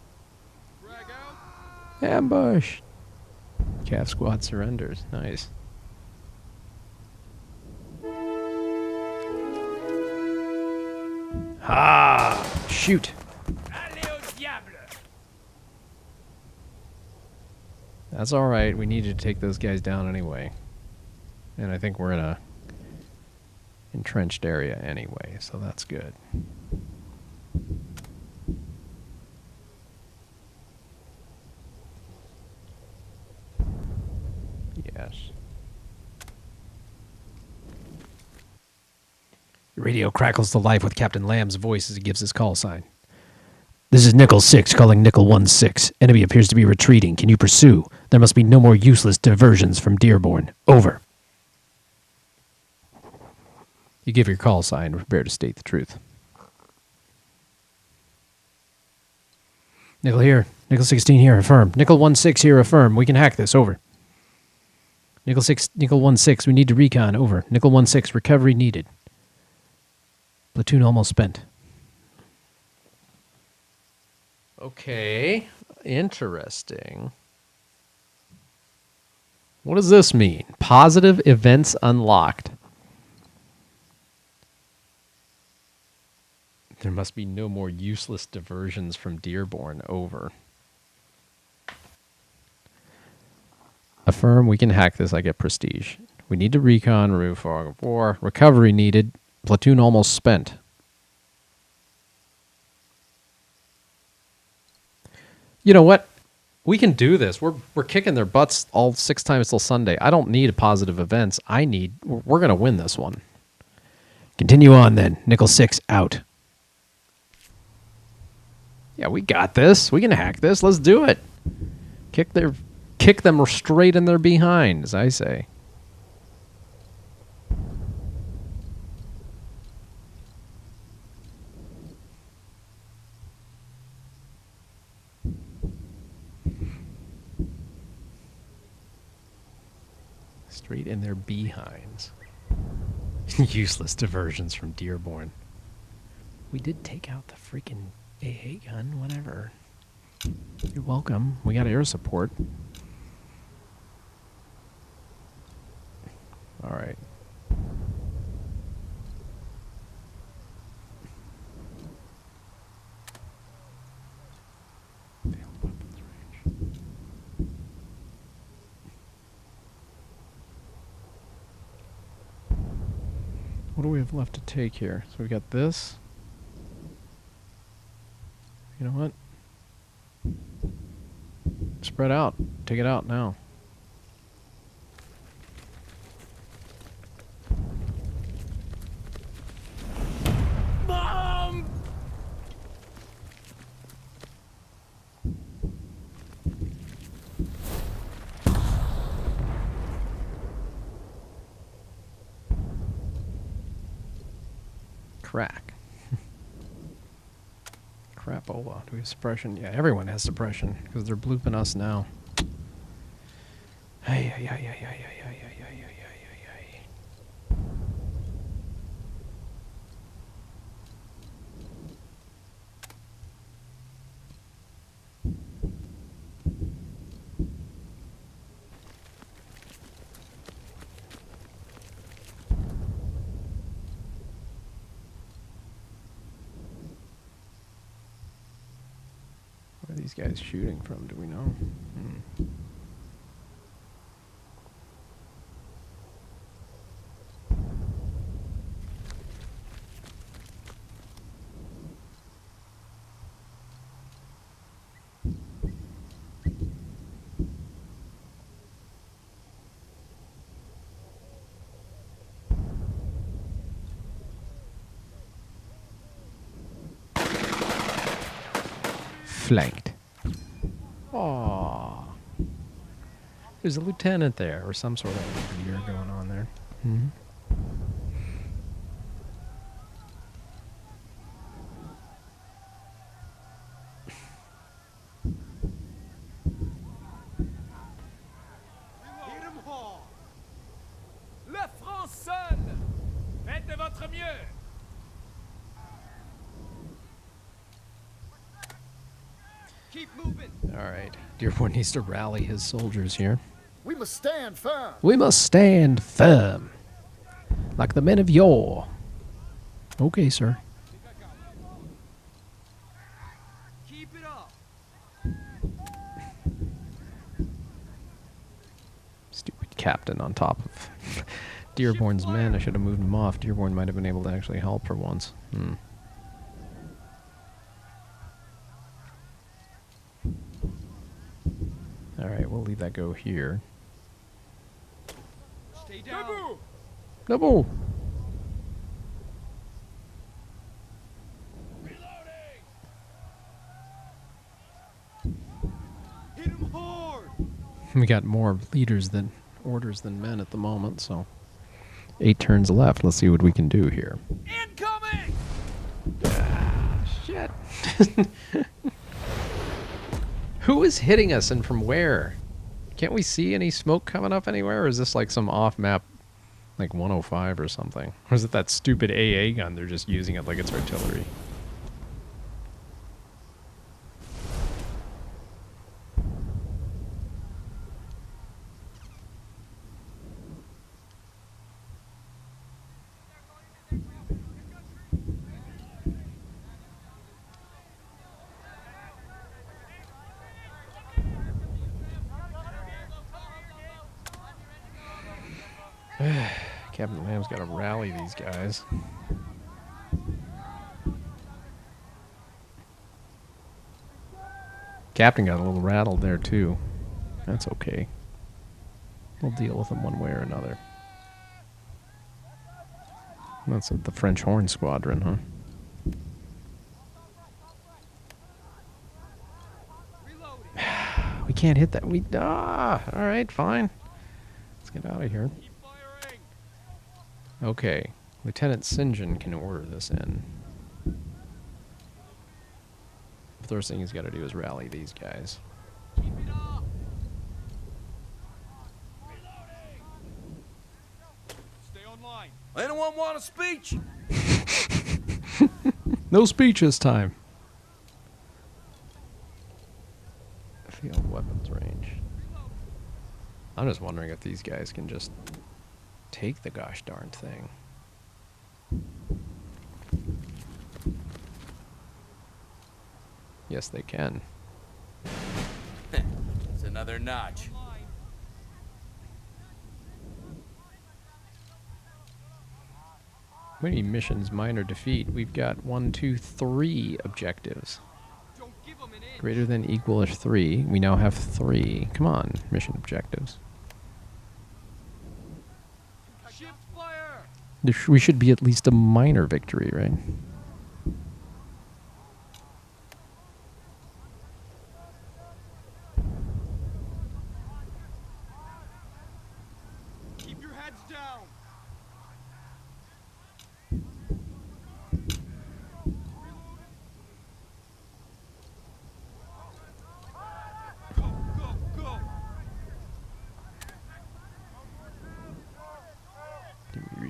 Drag out. Ambush. Cav squad surrenders. Nice. Ah! Shoot. Allez au diable! That's all right. We needed to take those guys down anyway. And I think we're in a entrenched area anyway, so that's good. Yes. The radio crackles to life with Captain Lamb's voice as he gives his call sign. This is Nickel 6 calling Nickel 1-6. Enemy appears to be retreating. Can you pursue? There must be no more useless diversions from Dearborn. Over. You give your call sign. Prepare to state the truth. Nickel here. Nickel 16 here. Affirm. Nickel 1-6 here. Affirm. We can hack this. Over. Nickel 1-6. We need to recon. Over. Nickel 1-6. Recovery needed. Platoon almost spent. Okay. Interesting. What does this mean? Positive events unlocked. There must be no more useless diversions from Dearborn. Over. Affirm, we can hack this. I get prestige. We need to recon, remove fog of war. Recovery needed. Platoon almost spent. You know what? We can do this. We're kicking their butts all 6 times till Sunday. I don't need positive events. We're going to win this one. Continue on then. Nickel 6 out. Yeah, we got this. We can hack this. Let's do it. Kick them straight in their behinds, I say. Straight in their behinds. Useless diversions from Dearborn. We did take out the freaking AA gun, whatever. You're welcome. We got air support. All right. What do we have left to take here? So we got this. You know what? Spread out. Take it out now. Mom! crack. Crapola. Do we have suppression? Yeah, everyone has suppression because they're blooping us now. Hey, hey, hey, hey, hey, hey, hey, hey, hey, hey, hey, hey. Where are these guys shooting from? Do we know? Flanked. Aww. There's a lieutenant there, or some sort of gear going on there. Mm-hmm. Hit 'em hard. La France seule. Faites de votre mieux. Keep moving. All right. Dearborn needs to rally his soldiers here. We must stand firm. We must stand firm, like the men of yore. Okay, sir. Keep it up. Stupid captain on top of Dearborn's men. I should have moved him off. Dearborn might have been able to actually help for once. All right, we'll leave that go here. Stay down. Double. Hit 'em hard. We got more leaders than orders than men at the moment, so 8 turns left. Let's see what we can do here. Incoming. Shit. Who is hitting us and from where? Can't we see any smoke coming up anywhere, or is this like some off-map, like 105 or something? Or is it that stupid AA gun? They're just using it like it's artillery. Captain Lamb's got to rally these guys. Captain got a little rattled there too. That's okay. We'll deal with him one way or another. That's the French Horn Squadron, huh? We can't hit that. All right, fine. Let's get out of here. Keep firing. Okay, Lieutenant St. John can order this in. The first thing he's got to do is rally these guys. Keep it up. Stay online. Anyone want a speech? No speech this time. Field weapons range. I'm just wondering if these guys can just take the gosh darn thing. Yes, they can. It's another notch. How many missions, minor defeat? We've got 1, 2, 3 objectives. Don't give 'em an inch. Greater than equal to 3. We now have 3. Come on, mission objectives. Shift fire. We should be at least a minor victory, right? Keep your heads down.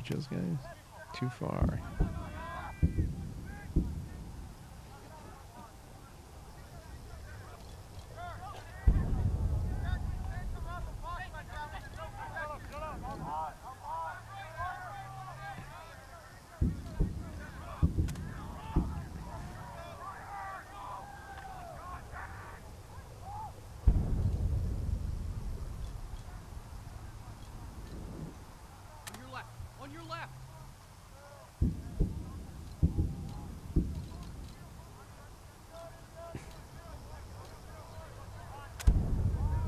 reach those guys. Too far. On your left. On your left.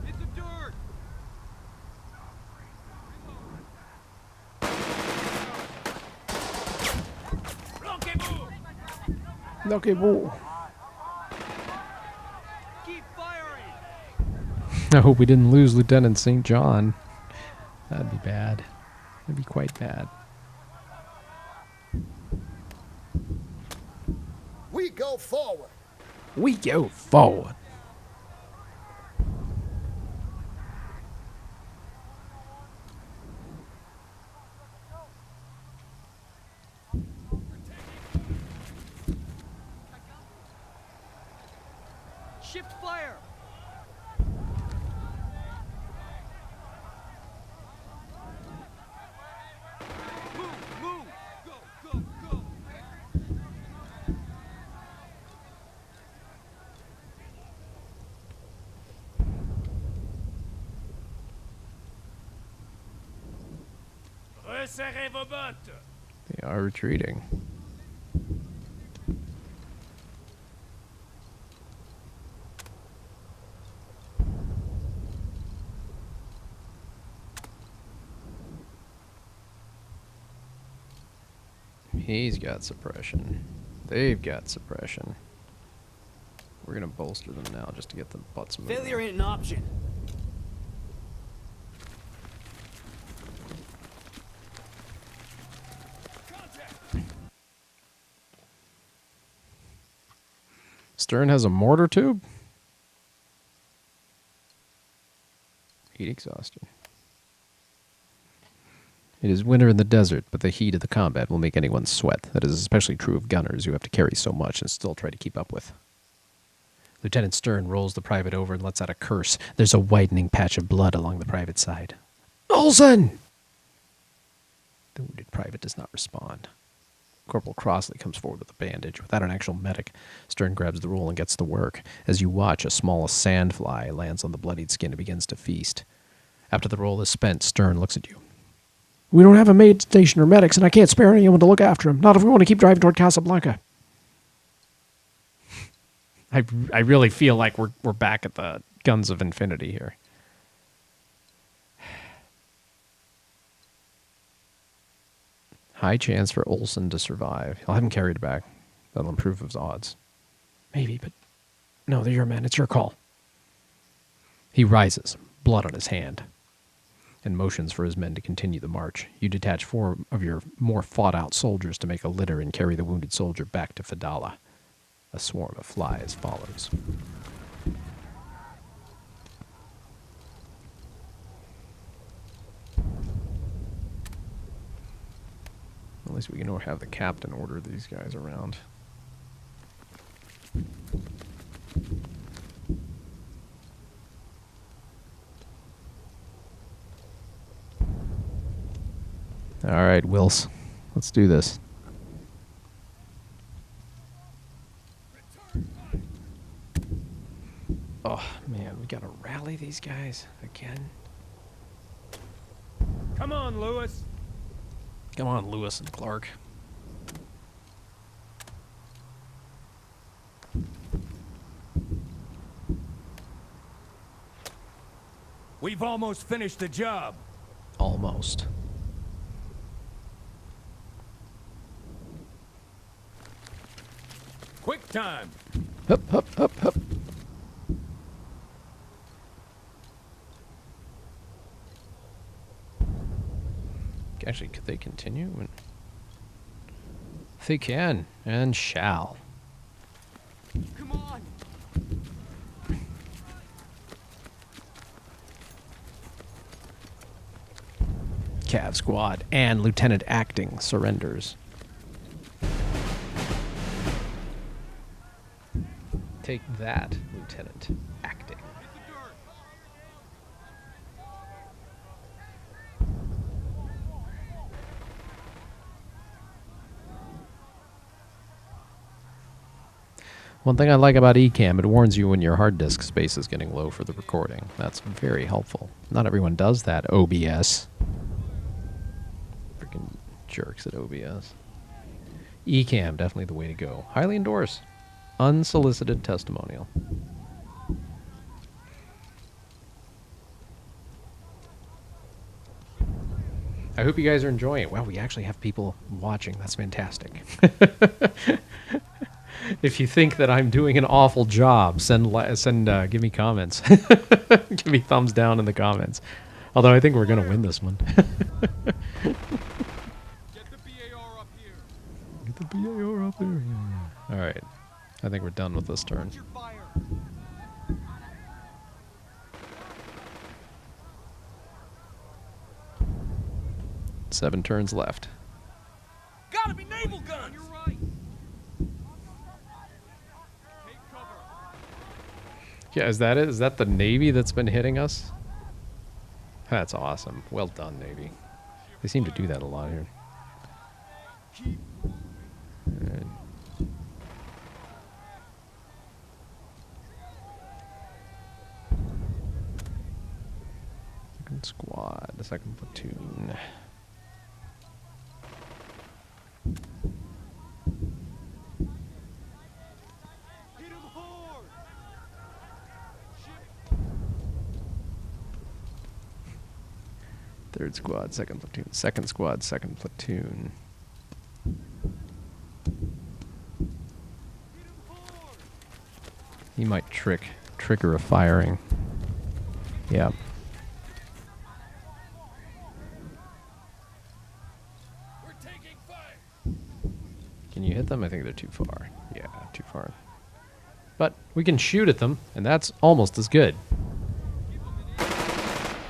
Hit the dirt. Okay, boo. Keep firing. I hope we didn't lose Lieutenant St. John. That'd be bad. That'd be quite bad. We go forward. We go forward. Shift fire. Move, move. Go, go, go. Resserrez vos bottes. They are retreating. He's got suppression. They've got suppression. We're gonna bolster them now just to get the butts moving. Failure ain't an option. Stern has a mortar tube? Heat exhausted. It is winter in the desert, but the heat of the combat will make anyone sweat. That is especially true of gunners who have to carry so much and still try to keep up with. Lieutenant Stern rolls the private over and lets out a curse. There's a widening patch of blood along the private side. Olsen! The wounded private does not respond. Corporal Crossley comes forward with a bandage. Without an actual medic, Stern grabs the roll and gets to work. As you watch, a small sandfly lands on the bloodied skin and begins to feast. After the roll is spent, Stern looks at you. We don't have a maid station or medics, and I can't spare anyone to look after him. Not if we want to keep driving toward Casablanca. I really feel like we're back at the Guns of Infinity here. High chance for Olsen to survive. I'll have him carried back. That'll improve his odds. Maybe, but no, they're your men. It's your call. He rises, blood on his hand, and motions for his men to continue the march. You detach 4 of your more fought-out soldiers to make a litter and carry the wounded soldier back to Fadala. A swarm of flies follows. At least we can have the captain order these guys around. All right, Wills. Let's do this. Oh, man, we gotta rally these guys again. Come on, Lewis. Come on, Lewis and Clark. We've almost finished the job. Almost. Quick time. Hup, hup, hup, hup. Actually, could they continue? They can and shall. Come on. Cav squad, and Lieutenant Acting surrenders. Take that, Lieutenant Acting. One thing I like about Ecamm, it warns you when your hard disk space is getting low for the recording. That's very helpful. Not everyone does that, OBS. Freaking jerks at OBS. Ecamm, definitely the way to go. Highly endorse. Unsolicited testimonial. I hope you guys are enjoying it. Wow, we actually have people watching. That's fantastic. If you think that I'm doing an awful job, give me comments. Give me thumbs down in the comments. Although I think we're going to win this one. Get the BAR up here. Get the BAR up there. All right. I think we're done with this turn. Watch your fire. 7 turns left. Gotta be naval On guns! your right. Take cover. Yeah, is that it? Is that the Navy that's been hitting us? That's awesome. Well done, Navy. They seem to do that a lot here. Keep. Alright. Second squad, the second platoon. Hit him hard. Ship. Third squad, second platoon. Second squad, second platoon. Hit him hard. He might trigger a firing. Yeah. We're taking fire! Can you hit them? I think they're too far. Yeah, too far. But we can shoot at them, and that's almost as good. Keep him in air.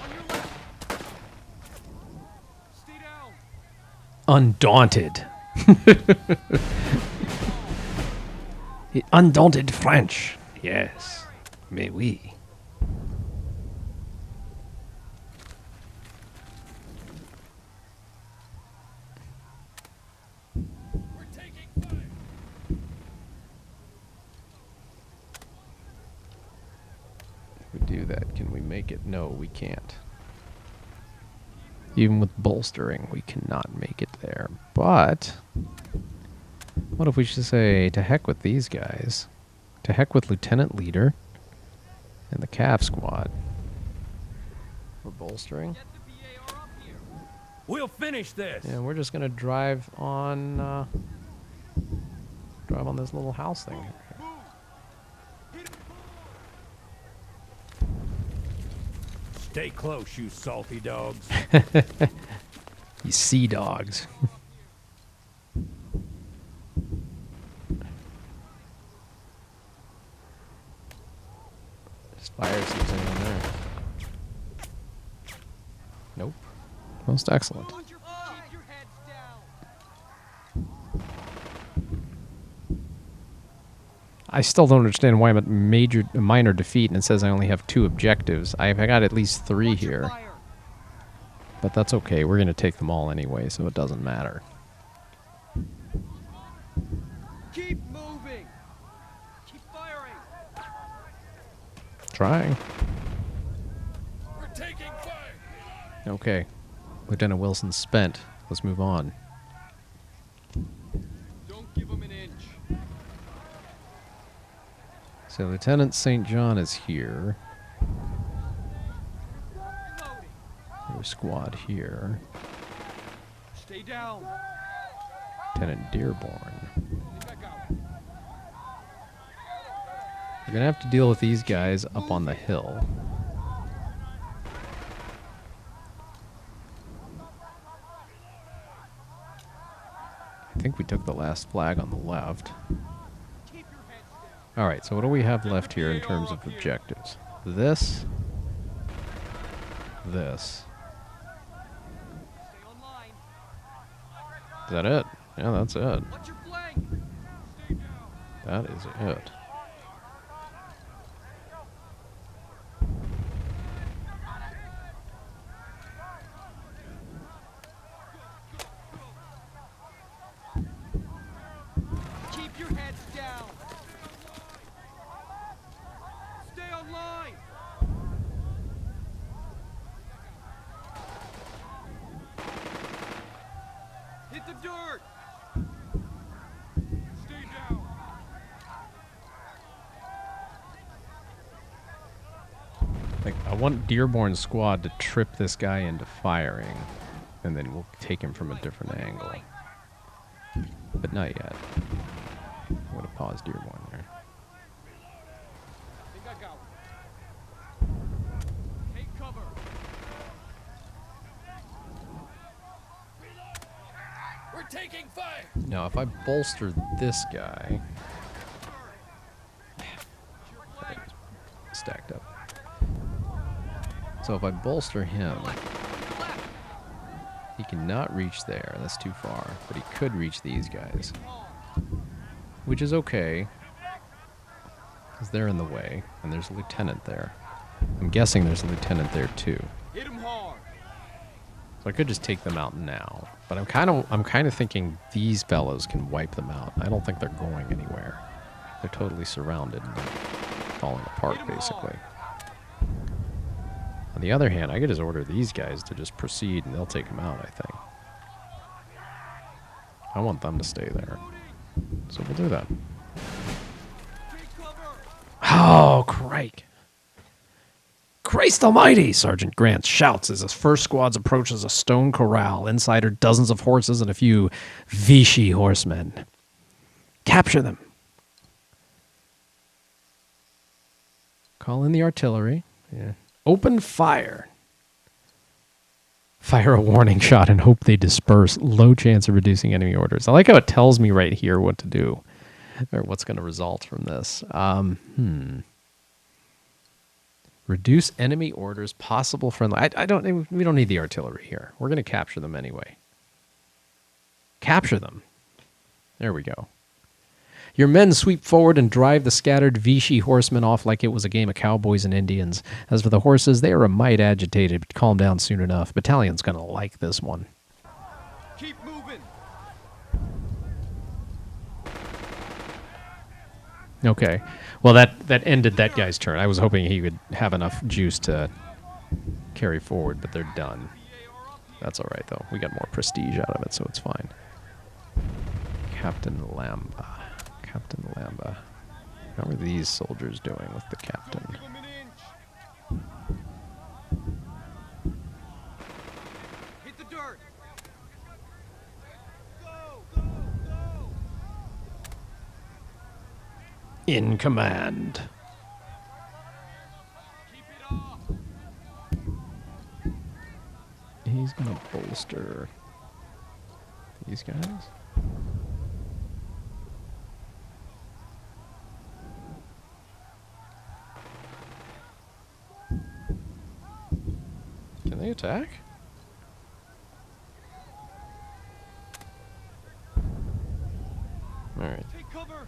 On your left. Stay down. Undaunted. Undaunted French. Yes. Mais oui. We're taking fire! If we do that, can we make it? No, we can't. Even with bolstering, we cannot make it there. But what if we should say, to heck with these guys? To heck with Lieutenant Leader and the Cav squad. We're bolstering. Get the BAR up here. We'll finish this! And we're just gonna drive on this little house thing. Move. Hit him hard. Stay close, you salty dogs. You sea dogs. Just fire season in there. Nope. Most excellent. Keep your heads down. I still don't understand why I'm at a minor defeat and it says I only have 2 objectives. I got at least 3 Watch your here, fire. but that's okay. We're going to take them all anyway, so it doesn't matter. Keep moving. Keep firing. Trying. We're taking fire! Okay. Lieutenant Wilson's spent. Let's move on. Don't give him an inch. So Lieutenant St. John is here. Reloading. There's squad here. Stay down. Lieutenant Dearborn. Back out. We're going to have to deal with these guys up on the hill. I think we took the last flag on the left. Keep your heads down. All right, so what do we have left here in terms of objectives? This. Stay Is that it? Yeah, that's it. What's your flank? That is it. Keep your heads down. Stay on line. Hit the dirt. Stay down. Like, I want Dearborn's squad to trip this guy into firing, and then we'll take him from a different angle. But not yet. I'm gonna pause Dearborn there. Think I got it. Take cover. We're taking fire. Now, if I bolster this guy, stacked up. So if I bolster him, he cannot reach there. That's too far. But he could reach these guys, which is okay, because they're in the way, and there's a lieutenant there. I'm guessing there's a lieutenant there too. Hit him hard. So I could just take them out now, but I'm kind of thinking these fellows can wipe them out. I don't think they're going anywhere. They're totally surrounded and falling apart, basically. On the other hand, I could just order these guys to just proceed, and they'll take them out, I think. I want them to stay there. So we'll do that. Oh, Crike. Christ almighty! Sergeant Grant shouts as his first squad approaches a stone corral. Inside are dozens of horses and a few Vichy horsemen. Capture them. Call in the artillery. Yeah. Open fire. Fire a warning shot and hope they disperse. Low chance of reducing enemy orders. I like how it tells me right here what to do, or what's going to result from this. Reduce enemy orders. Possible friendly. We don't need the artillery here. We're going to capture them anyway. Capture them. There we go. Your men sweep forward and drive the scattered Vichy horsemen off like it was a game of cowboys and Indians. As for the horses, they are a mite agitated, but calm down soon enough. Battalion's gonna like this one. Keep moving. Okay. Well, that ended that guy's turn. I was hoping he would have enough juice to carry forward, but they're done. That's all right, though. We got more prestige out of it, so it's fine. Captain Lamba. Captain Lamba. How are these soldiers doing with the captain? Give him an inch. Hit the dirt. Go, go, go. In command. Keep it off. He's gonna bolster these guys. Can they attack? All right. Take cover.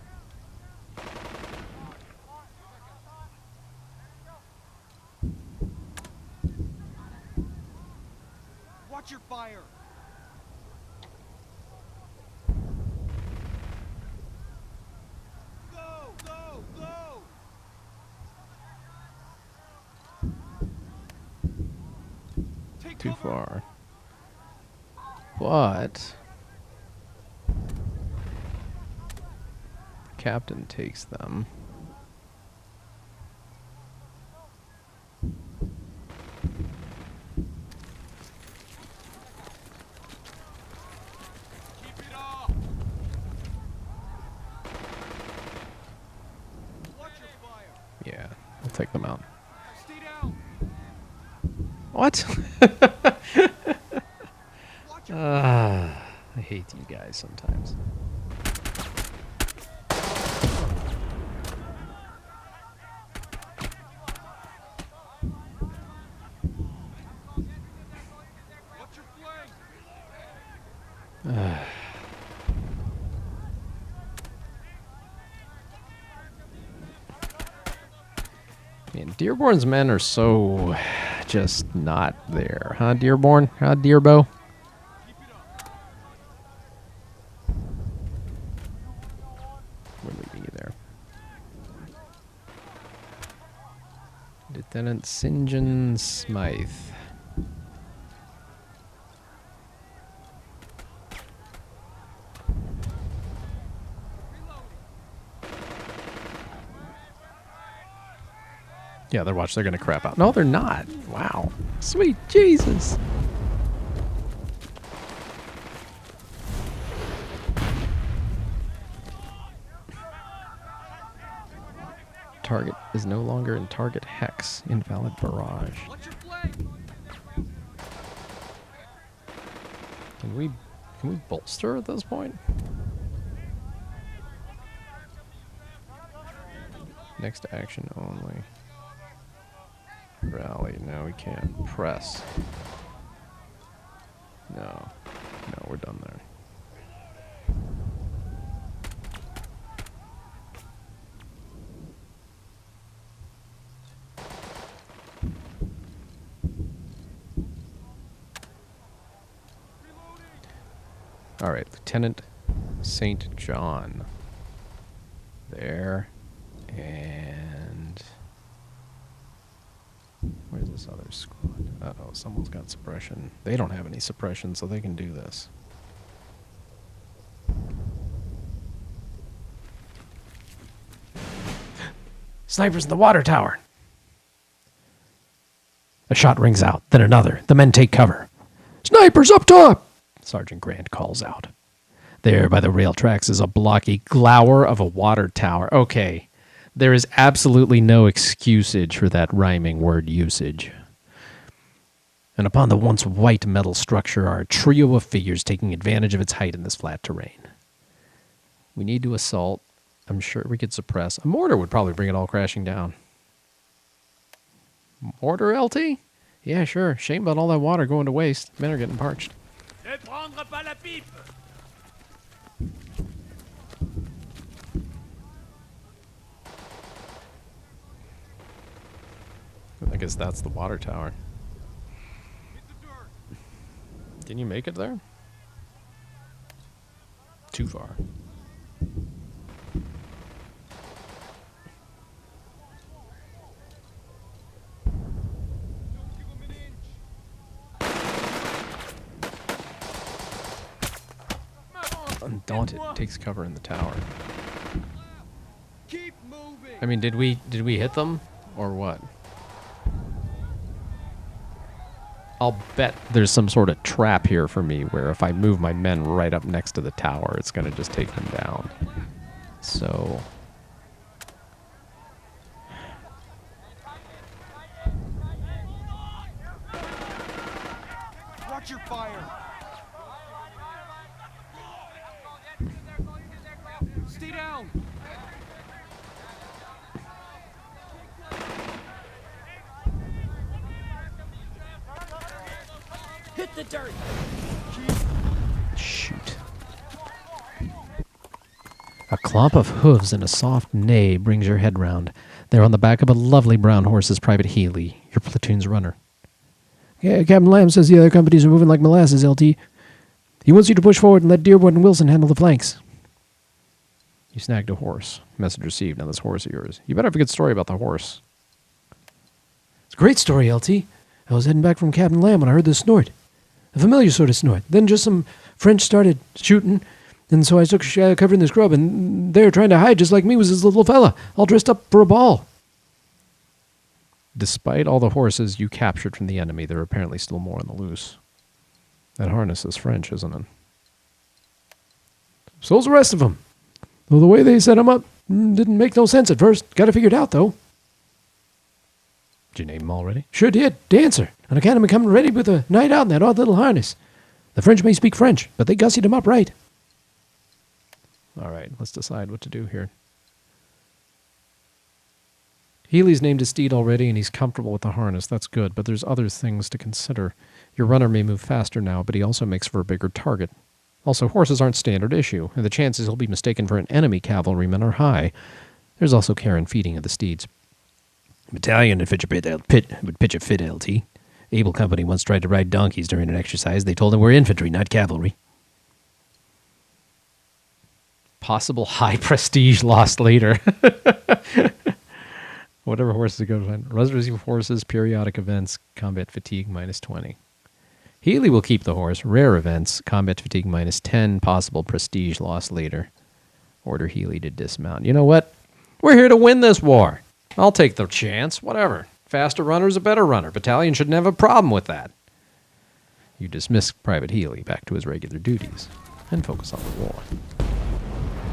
Watch your fire. Go, go, go. Take Too cover. far. But the captain takes them. Keep it off. Watch your fire. Yeah, we'll take them out. Stay down. What? Watch your I hate you guys sometimes. Watch your flank. Man, Dearborn's men are so just not there. Huh, Dearborn? Huh, Dearbo? We're leaving you there. Lieutenant St. John Smythe. Yeah, they're watching. They're going to crap out. No, they're not. Wow. Sweet Jesus. Target is no longer in target hex. Invalid barrage. What's your flag? Can we bolster at this point? Next action only. Rally. No, we can't. Press. No, we're done there. All right, Lieutenant St. John. There. And where's this other squad? Uh-oh, someone's got suppression. They don't have any suppression, so they can do this. Snipers in the water tower! A shot rings out, then another. The men take cover. Snipers up top! Sergeant Grant calls out. There by the rail tracks is a blocky glower of a water tower. Okay, there is absolutely no excusage for that rhyming word usage. And upon the once white metal structure are a trio of figures taking advantage of its height in this flat terrain. We need to assault. I'm sure we could suppress. A mortar would probably bring it all crashing down. Mortar, LT? Yeah, sure. Shame about all that water going to waste. Men are getting parched. Ne prendre pas la pipe! I guess that's the water tower. Can you make it there? Too far. Undaunted takes cover in the tower. Keep moving. I mean, did we hit them or what? I'll bet there's some sort of trap here for me where if I move my men right up next to the tower, it's going to just take them down. So Watch your fire. Stay down. Hit the dirt! shoot. A clomp of hooves and a soft neigh brings your head round. There on the back of a lovely brown horse is Private Healy, your platoon's runner. Yeah, Captain Lamb says the other companies are moving like molasses, LT. He wants you to push forward and let Dearborn and Wilson handle the flanks. You snagged a horse. Message received. Now this horse of yours. You better have a good story about the horse. It's a great story, LT. I was heading back from Captain Lamb when I heard this snort. A familiar sort of snort. Then just some French started shooting, and so I took cover in the scrub, and there trying to hide just like me was this little fella, all dressed up for a ball. Despite all the horses you captured from the enemy, there are apparently still more on the loose. That harness is French, isn't it? So's the rest of them. Though the way they set them up didn't make no sense at first. Got it figured out, though. Did you name them already? Sure did. Dancer. On account of him coming ready with a night out in that odd little harness. The French may speak French, but they gussied him up right. All right, let's decide what to do here. Healy's named his steed already, and he's comfortable with the harness. That's good, but there's other things to consider. Your runner may move faster now, but he also makes for a bigger target. Also, horses aren't standard issue, and the chances he'll be mistaken for an enemy cavalryman are high. There's also care in feeding of the steeds. Battalion would pitch a fit, LT. Able Company once tried to ride donkeys during an exercise. They told him we're infantry, not cavalry. Possible high prestige lost later. Whatever horses go to find. Reserve horses, periodic events, combat fatigue -20. Healy will keep the horse. Rare events, combat fatigue -10. Possible prestige lost later. Order Healy to dismount. You know what? We're here to win this war. I'll take the chance. Whatever. Faster runner's a better runner. Battalion shouldn't have a problem with that. You dismiss Private Healy back to his regular duties and focus on the war.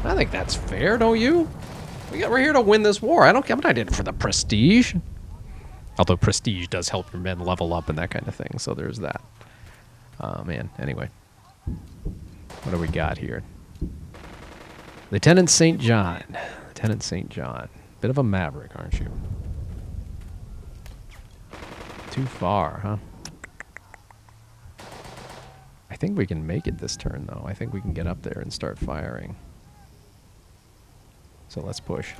I think that's fair, don't you? We're here to win this war. I don't care what I did for the prestige. Although prestige does help your men level up and that kind of thing, so there's that. Man, anyway. What do we got here? Lieutenant St. John. Lieutenant St. John. Bit of a maverick, aren't you? Too far, huh? I think we can make it this turn, though. I think we can get up there and start firing. So let's push.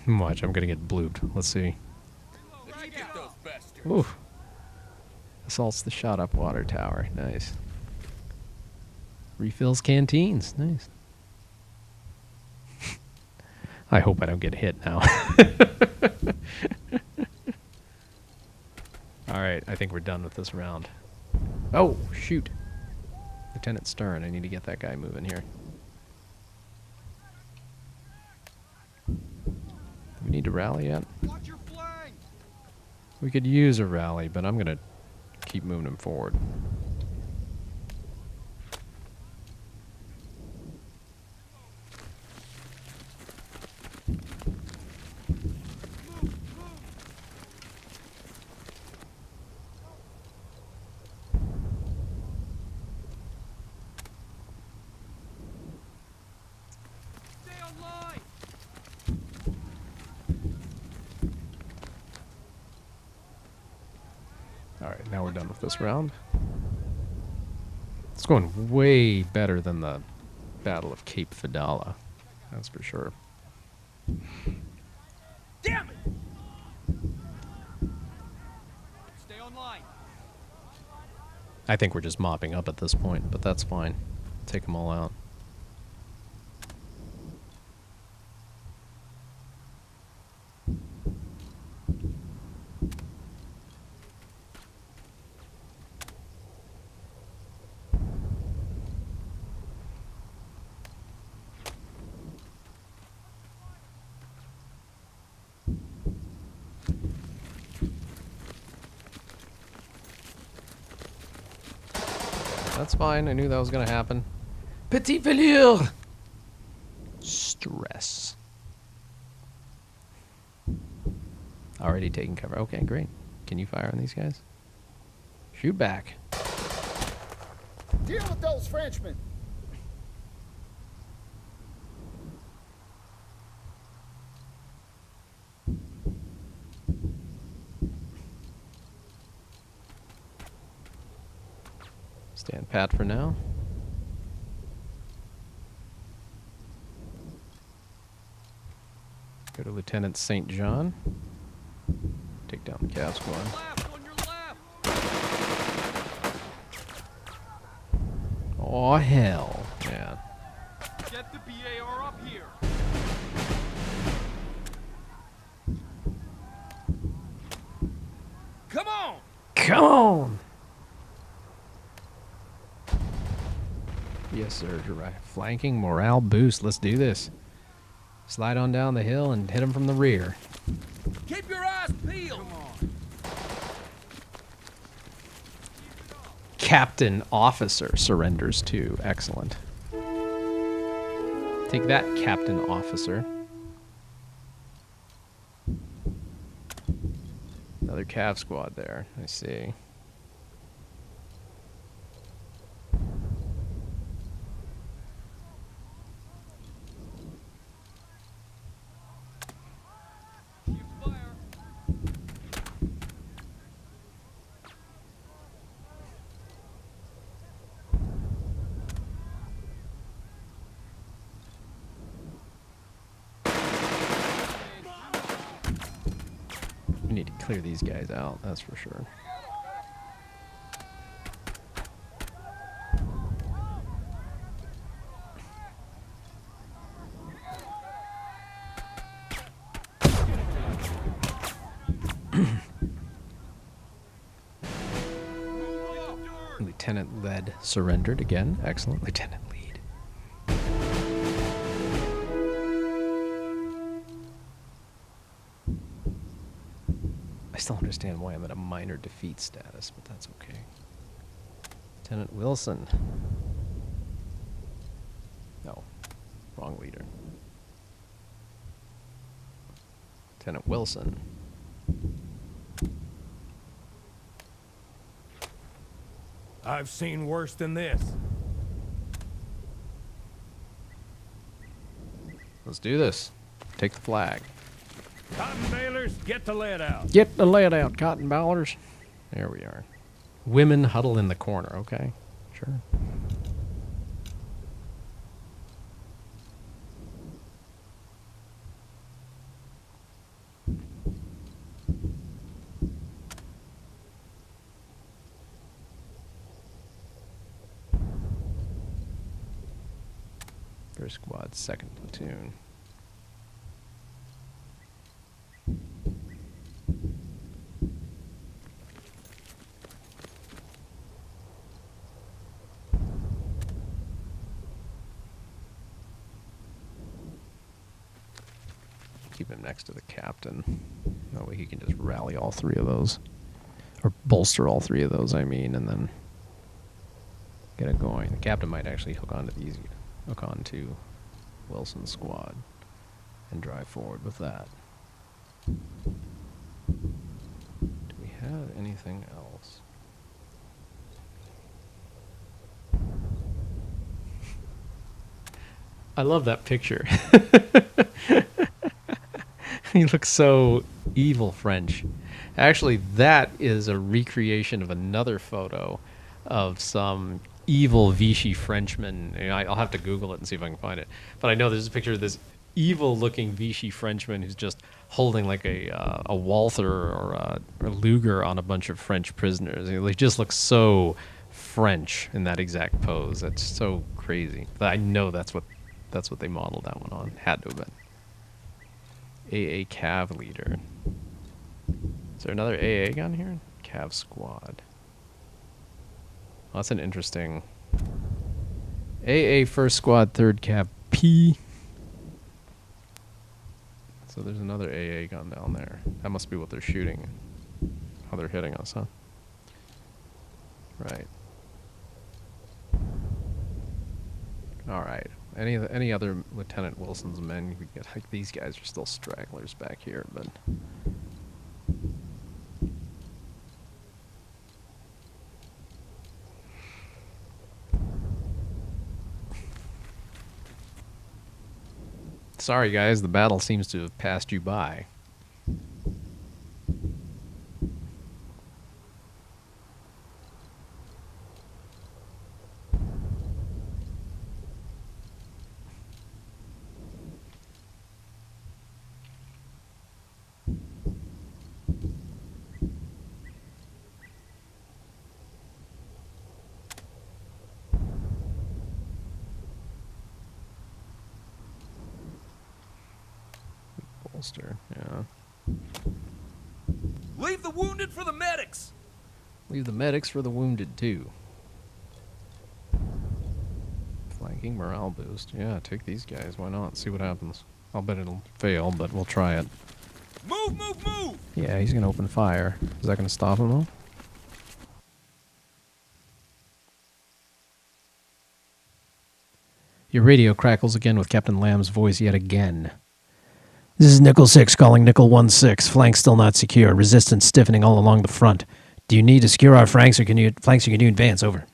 Watch, I'm gonna get blooped. Let's see. Ooh. Assaults the shot up water tower. Nice. Refills canteens. Nice. I hope I don't get hit now. Alright, I think we're done with this round. Oh, shoot. Lieutenant Stern, I need to get that guy moving here. Do we need to rally yet? Watch your flank! We could use a rally, but I'm going to keep moving him forward. Stay online! Alright, now we're done with this round. It's going way better than the Battle of Cape Fidala. That's for sure. Damn it! Stay online! I think we're just mopping up at this point, but that's fine. Take them all out. That's fine. I knew that was going to happen. Petit velours! Stress. Already taking cover. Okay, great. Can you fire on these guys? Shoot back. Deal with those Frenchmen. Stand pat for now. Go to Lieutenant St. John. Take down the Cav squad. Left, on your left! Oh, hell. Yeah. Get the BAR up here! Come on! Come on! Yes, sir. You're right. Flanking morale boost. Let's do this. Slide on down the hill and hit him from the rear. Keep your eyes peeled! Come on! Captain Officer surrenders too. Excellent. Take that, Captain Officer. Another Cav squad there. I see. Keep fire! clear these guys out, that's for sure. Lieutenant Lead surrendered again. Excellent. Lieutenant Lead. I still understand why I'm at a minor defeat status, but that's okay. Lieutenant Wilson. No, wrong leader. Lieutenant Wilson. I've seen worse than this. Let's do this. Take the flag. Cotton balers, get the lead out. Get the lead out, cotton ballers. There we are. Women huddle in the corner. Okay, sure. First squad, second platoon. Keep him next to the captain. That way he can just rally all three of those. Or bolster all three of those, I mean, and then get it going. The captain might actually hook onto Wilson's squad and drive forward with that. Do we have anything else? I love that picture. He looks so evil French. Actually, that is a recreation of another photo of some evil Vichy Frenchman. I'll have to Google it and see if I can find it. But I know there's a picture of this evil-looking Vichy Frenchman who's just holding like a Walther or a Luger on a bunch of French prisoners. He just looks so French in that exact pose. That's so crazy. But I know that's what they modeled that one on. Had to have been. AA Cav leader. Is there another AA gun here? Cav squad. Well, that's an interesting. AA first squad, third Cav P. So there's another AA gun down there. That must be what they're shooting. How they're hitting us, huh? Right. All right. Any other Lieutenant Wilson's men you could get? Like, these guys are still stragglers back here, but. Sorry, guys, the battle seems to have passed you by. Yeah. Leave the wounded for the medics. Leave the medics for the wounded, too. Flanking morale boost. Yeah, take these guys. Why not? See what happens. I'll bet it'll fail, but we'll try it. Move, move, move! Yeah, he's going to open fire. Is that going to stop him, though? Your radio crackles again with Captain Lamb's voice yet again. This is Nickel 6 calling Nickel 1-6. Flank still not secure. Resistance stiffening all along the front. Do you need to secure our flanks or can you advance? Over.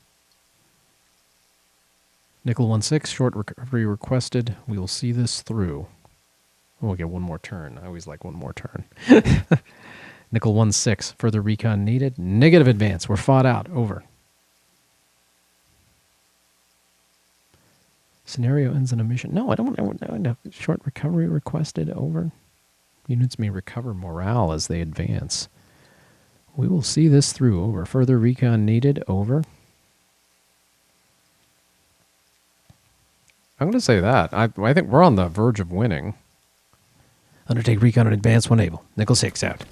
Nickel 1-6, short recovery requested. We will see this through. We'll get one more turn. I always like one more turn. Nickel 1-6, further recon needed. Negative advance. We're fought out. Over. Scenario ends in a mission. No, I don't want short recovery requested. Over. Units may recover morale as they advance. We will see this through. Over. Further recon needed. Over. I'm going to say that. I think we're on the verge of winning. Undertake recon in advance when able. Nickel 6 out.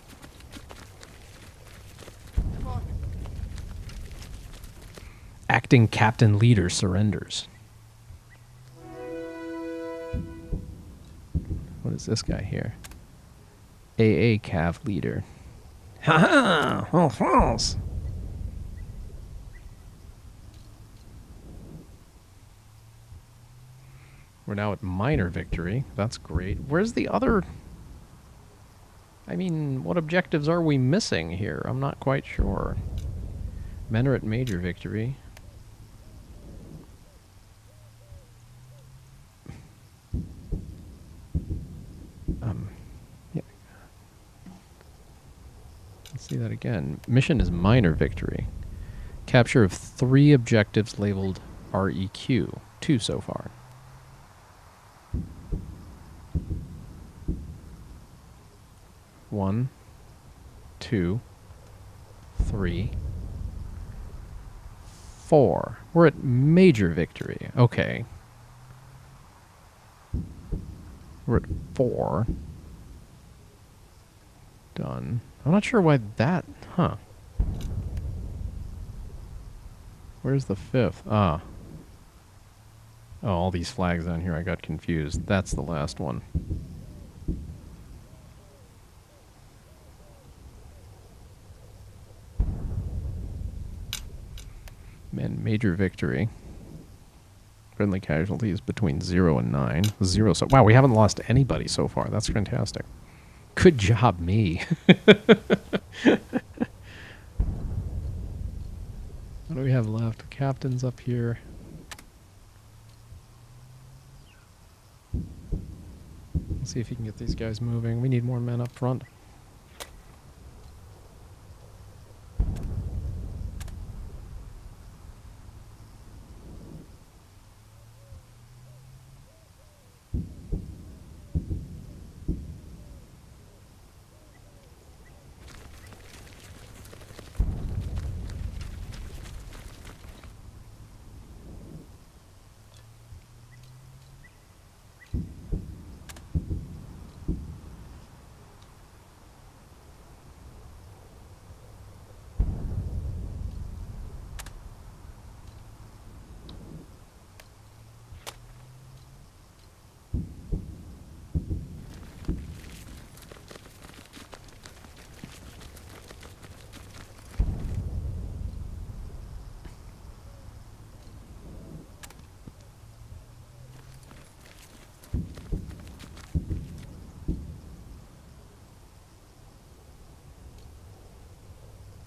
Acting captain leader surrenders. What is this guy here? AA Cav leader. Ha ha! Oh, false. We're now at minor victory. That's great. Where's the other... I mean, what objectives are we missing here? I'm not quite sure. Men are at major victory. Yeah. Let's see that again. Mission is minor victory. Capture of 3 objectives labeled REQ. 2 so far. One, 2, 3, 4. We're at major victory. Okay. We're at 4. Done. I'm not sure why that... Huh. Where's the 5th? Ah. Oh, all these flags down here, I got confused. That's the last one. Men, major victory. Friendly casualties between 0 and 9. 0 so... Wow, we haven't lost anybody so far. That's fantastic. Good job, me. What do we have left? Captain's up here. Let's see if you can get these guys moving. We need more men up front.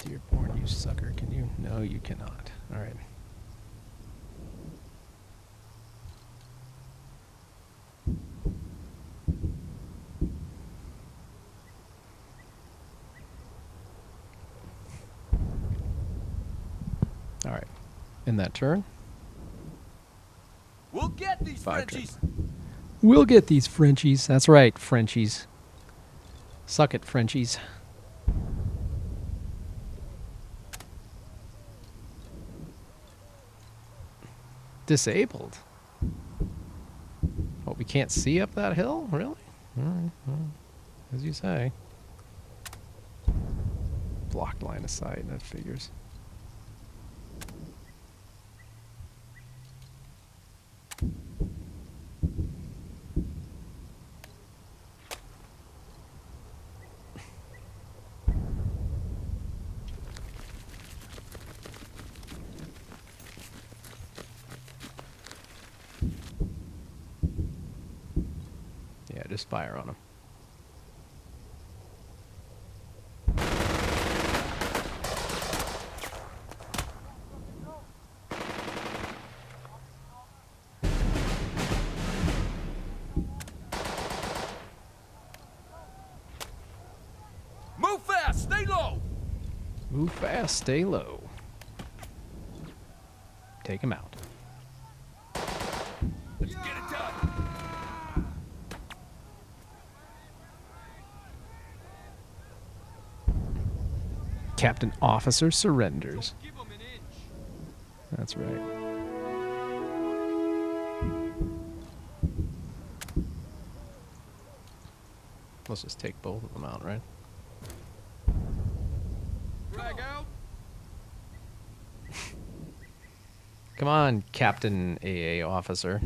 Dearborn, you sucker. Can you? No, you cannot. All right. All right. In that turn. We'll get these 5 Frenchies. We'll get these Frenchies. That's right, Frenchies. Suck it, Frenchies. Disabled. Oh, we can't see up that hill? Really? All right. Well, as you say. Blocked line of sight, that figures. Yeah, just fire on them. Move fast, stay low. Move fast, stay low. Take him out. Let's get it done. Captain Officer surrenders. Give him an inch. That's right. Let's just take both of them out, right? Drag out. Come on, Captain AA Officer.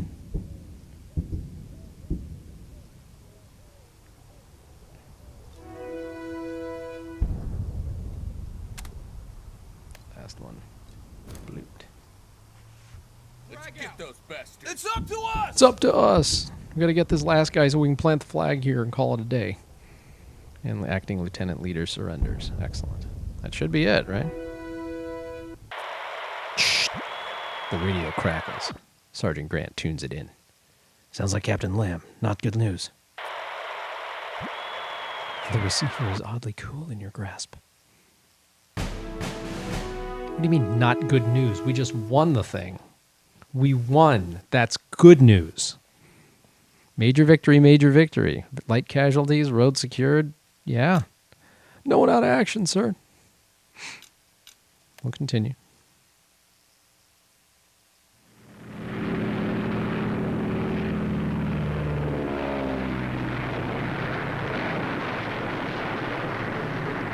Last one. Blooped. Let's get those bastards. It's up to us. It's up to us. We gotta get this last guy so we can plant the flag here and call it a day. And the acting lieutenant leader surrenders. Excellent. That should be it, right? Shh. The radio crackles. Sergeant Grant tunes it in. Sounds like Captain Lamb. Not good news. The receiver is oddly cool in your grasp. What do you mean, not good news? We just won the thing. We won. That's good news. Major victory, major victory. Light casualties, road secured. Yeah. No one out of action, sir. We'll continue.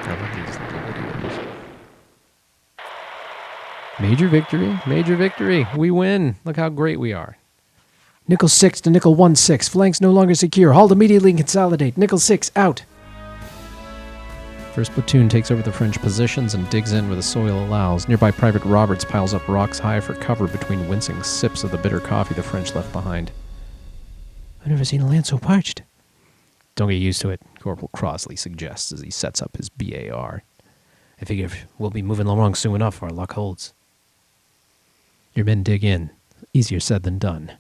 I love these little videos. Major victory, major victory. We win. Look how great we are. Nickel 6 to Nickel 1-6. Flanks no longer secure. Halt immediately and consolidate. Nickel 6 out. First platoon takes over the French positions and digs in where the soil allows. Nearby Private Roberts piles up rocks high for cover between wincing sips of the bitter coffee the French left behind. I've never seen a land so parched. Don't get used to it, Corporal Crossley suggests as he sets up his BAR. I figure we'll be moving along soon enough if our luck holds. Your men dig in. Easier said than done.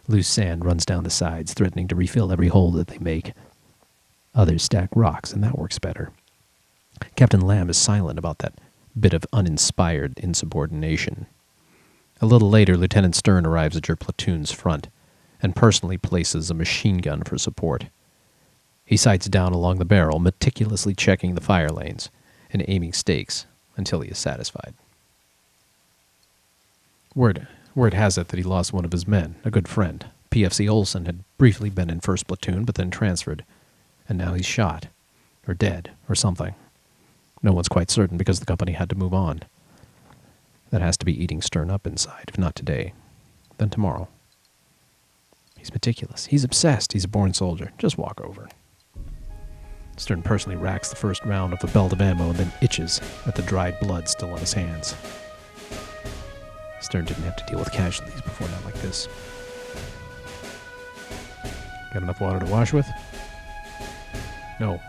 Loose sand runs down the sides, threatening to refill every hole that they make. Others stack rocks, and that works better. Captain Lamb is silent about that bit of uninspired insubordination. A little later, Lieutenant Stern arrives at your platoon's front and personally places a machine gun for support. He sights down along the barrel, meticulously checking the fire lanes and aiming stakes until he is satisfied. Word has it that he lost one of his men, a good friend. PFC Olson had briefly been in 1st Platoon, but then transferred, and now he's shot, or dead, or something. No one's quite certain because the company had to move on. That has to be eating Stern up inside, if not today, then tomorrow. He's meticulous. He's obsessed. He's a born soldier. Just walk over. Stern personally racks the first round of the belt of ammo and then itches at the dried blood still on his hands. Stern didn't have to deal with casualties before not like this. Got enough water to wash with? No.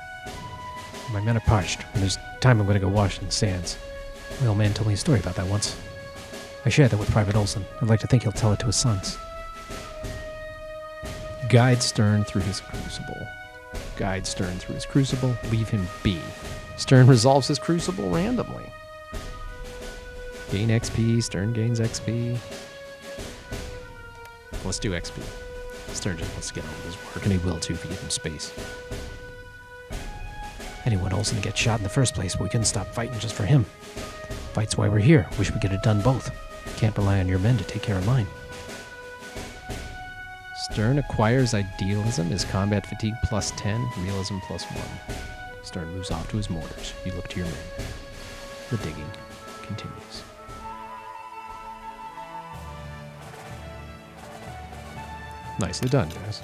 My men are parched. When there's time, I'm going to go wash in the sands. My old man told me a story about that once. I shared that with Private Olson. I'd like to think he'll tell it to his sons. Guide Stern through his crucible. Guide Stern through his crucible. Leave him be. Stern resolves his crucible randomly. Gain XP. Stern gains XP. Let's do XP. Stern just wants to get on with his work, and he will too if he gives him space. I didn't want Olson to get shot in the first place, but we couldn't stop fighting just for him. Fight's why we're here. Wish we could have done both. Can't rely on your men to take care of mine. Stern acquires idealism, is combat fatigue plus 10, realism plus 1. Stern moves off to his mortars. You look to your men. The digging continues. Nicely done, guys.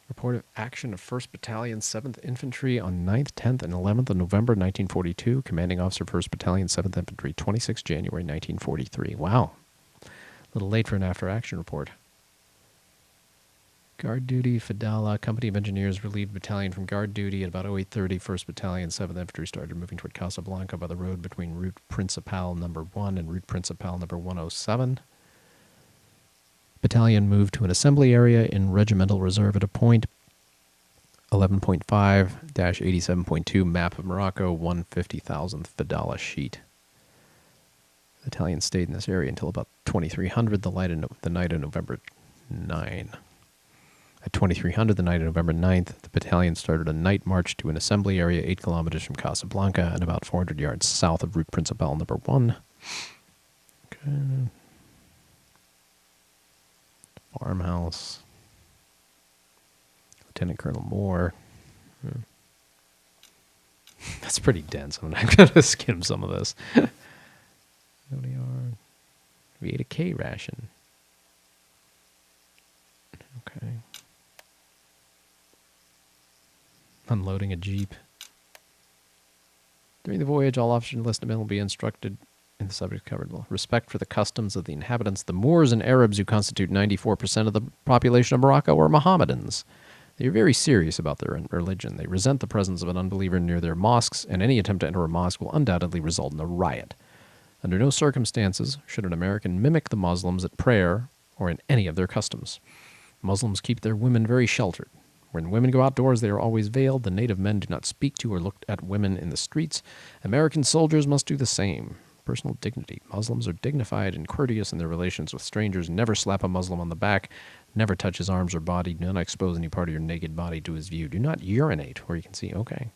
Report of action of 1st Battalion, 7th Infantry on 9th, 10th, and 11th of November 1942. Commanding Officer, 1st Battalion, 7th Infantry, 26 January 1943. Wow. A little late for an after-action report. Guard duty, Fadala. Company of Engineers relieved battalion from guard duty at about 08:30. 1st Battalion, 7th Infantry started moving toward Casablanca by the road between Route Principale number 1 and Route Principale number 107. Battalion moved to an assembly area in regimental reserve at a point 11.5-87.2 map of Morocco, 150,000th Fadala sheet. The battalion stayed in this area until about 2300, the night of November 9. At 2300, the night of November 9th, the battalion started a night march to an assembly area 8 kilometers from Casablanca and about 400 yards south of Route Principale number 1. Okay. Farmhouse. Lieutenant Colonel Moore. That's pretty dense. I'm going to skim some of this. ODR. We ate a K ration. Okay. Unloading a jeep. During the voyage, all officers and enlisted men will be instructed in the subject covered. Respect for the customs of the inhabitants. The Moors and Arabs, who constitute 94% of the population of Morocco, are Mohammedans. They are very serious about their religion. They resent the presence of an unbeliever near their mosques, and any attempt to enter a mosque will undoubtedly result in a riot. Under no circumstances should an American mimic the Muslims at prayer or in any of their customs. Muslims keep their women very sheltered. When women go outdoors, they are always veiled. The native men do not speak to or look at women in the streets. American soldiers must do the same. Personal dignity. Muslims are dignified and courteous in their relations with strangers. Never slap a Muslim on the back. Never touch his arms or body. Do not expose any part of your naked body to his view. Do not urinate where you can see. Okay.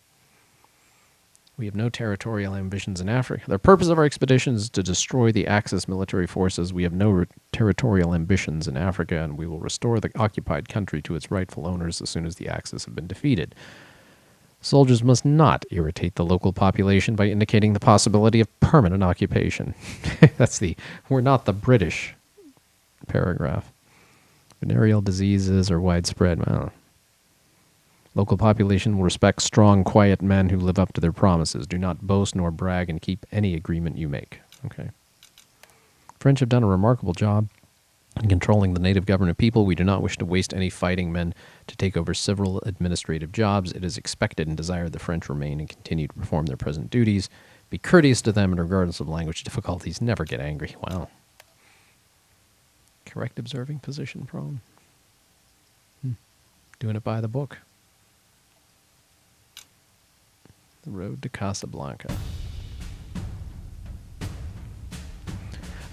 We have no territorial ambitions in Africa. The purpose of our expedition is to destroy the Axis military forces. We have no territorial ambitions in Africa, and we will restore the occupied country to its rightful owners as soon as the Axis have been defeated. Soldiers must not irritate the local population by indicating the possibility of permanent occupation. That's the "we're not the British" paragraph. Venereal diseases are widespread. Well, local population will respect strong, quiet men who live up to their promises. Do not boast nor brag, and keep any agreement you make. Okay. French have done a remarkable job in controlling the native government people. We do not wish to waste any fighting men to take over civil administrative jobs. It is expected and desired the French remain and continue to perform their present duties. Be courteous to them, and regardless of language difficulties, never get angry. Wow. Correct observing position prone. Doing it by the book. The road to Casablanca.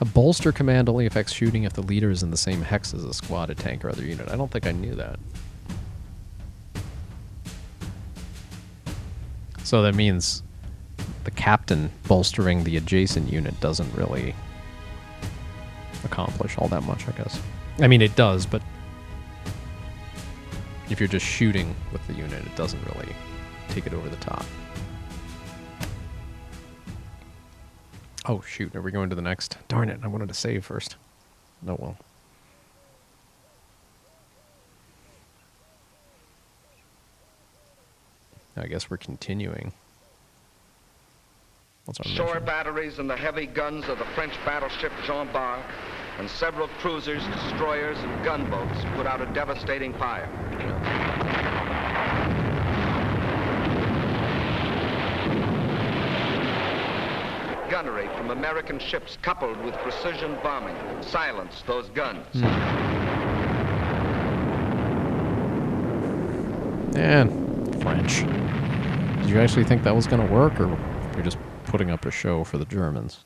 A bolster command only affects shooting if the leader is in the same hex as a squad, a tank, or other unit. I don't think I knew that. So that means the captain bolstering the adjacent unit doesn't really accomplish all that much, I guess. I mean, it does, but if you're just shooting with the unit, it doesn't really take it over the top. Oh, shoot. Are we going to the next? Darn it. I wanted to save first. Oh, well. I guess we're continuing. What's our Shore mission? batteries and the heavy guns of the French battleship Jean Bart and several cruisers, destroyers, and gunboats put out a devastating fire. Gunnery from American ships coupled with precision bombing silenced those guns. And French. Did you actually think that was going to work, or you're just putting up a show for the Germans?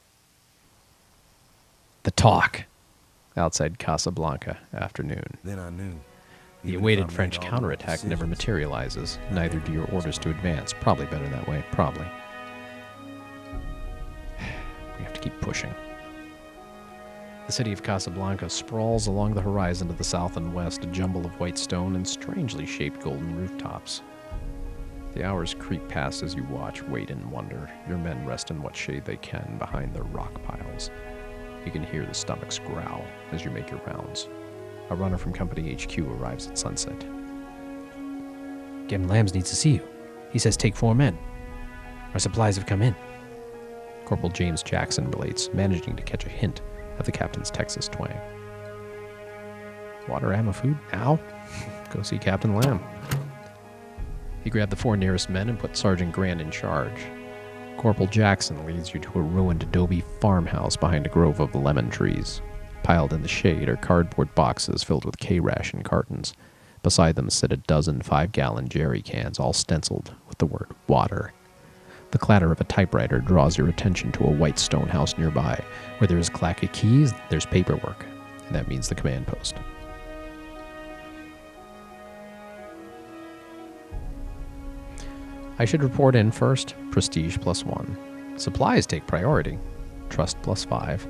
The talk outside Casablanca, afternoon. Then I knew. The awaited French counterattack never materializes. Neither do your orders to advance. Probably better that way. Probably. We have to keep pushing. The city of Casablanca sprawls along the horizon to the south and west, a jumble of white stone and strangely shaped golden rooftops. The hours creep past as you watch, wait, and wonder. Your men rest in what shade they can behind their rock piles. You can hear the stomachs growl as you make your rounds. A runner from Company HQ arrives at sunset. Captain Lambs needs to see you. He says take 4 men. Our supplies have come in. Corporal James Jackson relates, managing to catch a hint of the captain's Texas twang. Water, ammo, food? Now? Go see Captain Lamb. He grabbed the 4 nearest men and put Sergeant Grant in charge. Corporal Jackson leads you to a ruined adobe farmhouse behind a grove of lemon trees. Piled in the shade are cardboard boxes filled with K-ration cartons. Beside them sit a dozen 5-gallon jerry cans, all stenciled with the word water. The clatter of a typewriter draws your attention to a white stone house nearby. Where there is a clack of keys, there's paperwork, and that means the command post. I should report in first. Prestige +1. Supplies take priority. Trust +5.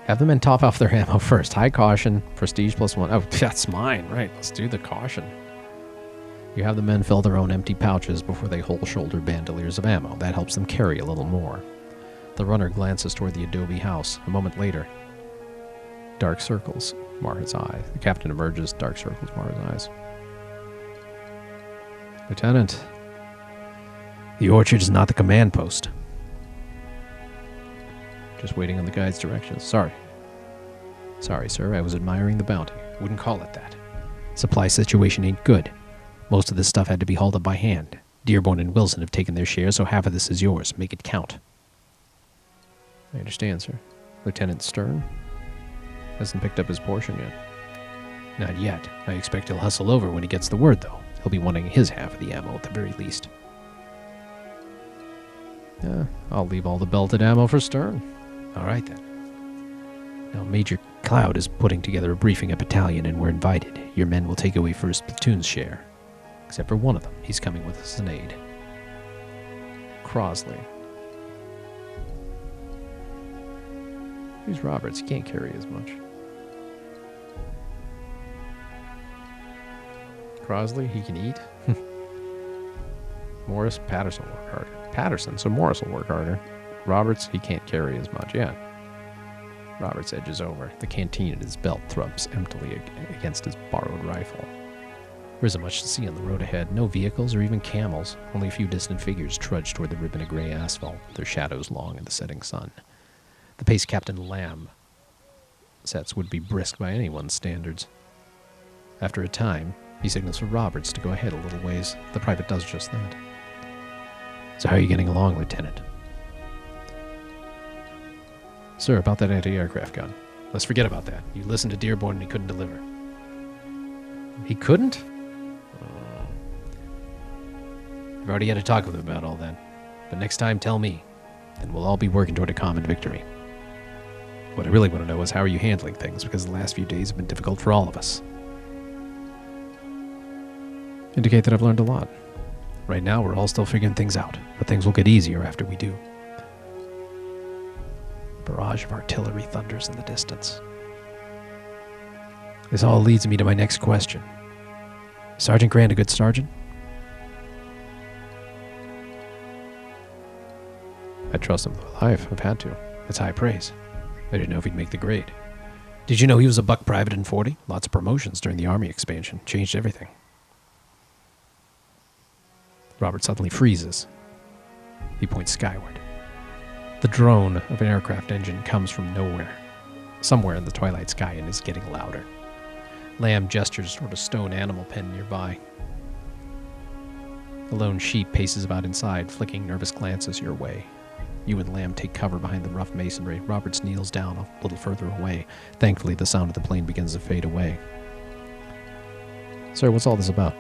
Have the men top off their ammo first. High caution. Prestige +1. Oh, that's mine. Right, let's do the caution. You have the men fill their own empty pouches before they whole shoulder bandoliers of ammo. That helps them carry a little more. The runner glances toward the adobe house. A moment later, dark circles mar his eyes. The captain emerges. Dark circles mar his eyes. Lieutenant. The orchard is not the command post. Just waiting on the guide's directions. Sorry, sir. I was admiring the bounty. Wouldn't call it that. Supply situation ain't good. Most of this stuff had to be hauled up by hand. Dearborn and Wilson have taken their share, so half of this is yours. Make it count. I understand, sir. Lieutenant Stern hasn't picked up his portion yet. Not yet. I expect he'll hustle over when he gets the word, though. He'll be wanting his half of the ammo at the very least. I'll leave all the belted ammo for Stern. All right, then. Now, Major Cloud is putting together a briefing at battalion, and we're invited. Your men will take away first platoon's share. Except for one of them. He's coming with us as an aide. Crosley. Who's Roberts? He can't carry as much. Crosley, he can eat. Morris, Patterson will work harder. Patterson, so Morris will work harder. Roberts, he can't carry as much. Yeah. Roberts edges over. The canteen at his belt thrumps emptily against his borrowed rifle. There isn't much to see on the road ahead. No vehicles or even camels. Only a few distant figures trudge toward the ribbon of gray asphalt, their shadows long in the setting sun. The pace Captain Lamb sets would be brisk by anyone's standards. After a time, he signals for Roberts to go ahead a little ways. The private does just that. So how are you getting along, Lieutenant? Sir, about that anti-aircraft gun. Let's forget about that. You listened to Dearborn and he couldn't deliver. He couldn't? I've already had a talk with him about all that. But next time, tell me. Then we'll all be working toward a common victory. What I really want to know is how are you handling things, because the last few days have been difficult for all of us. Indicate that I've learned a lot. Right now, we're all still figuring things out, but things will get easier after we do. A barrage of artillery thunders in the distance. This all leads me to my next question. Is Sergeant Grant a good sergeant? I trust him with my life. I've had to. That's high praise. I didn't know if he'd make the grade. Did you know he was a buck private in 40? Lots of promotions during the Army expansion. Changed everything. Robert suddenly freezes. He points skyward. The drone of an aircraft engine comes from nowhere, somewhere in the twilight sky, and is getting louder. Lamb gestures toward a stone animal pen nearby. The lone sheep paces about inside, flicking nervous glances your way. You and Lamb take cover behind the rough masonry. Roberts kneels down a little further away. Thankfully, the sound of the plane begins to fade away. Sir, what's all this about?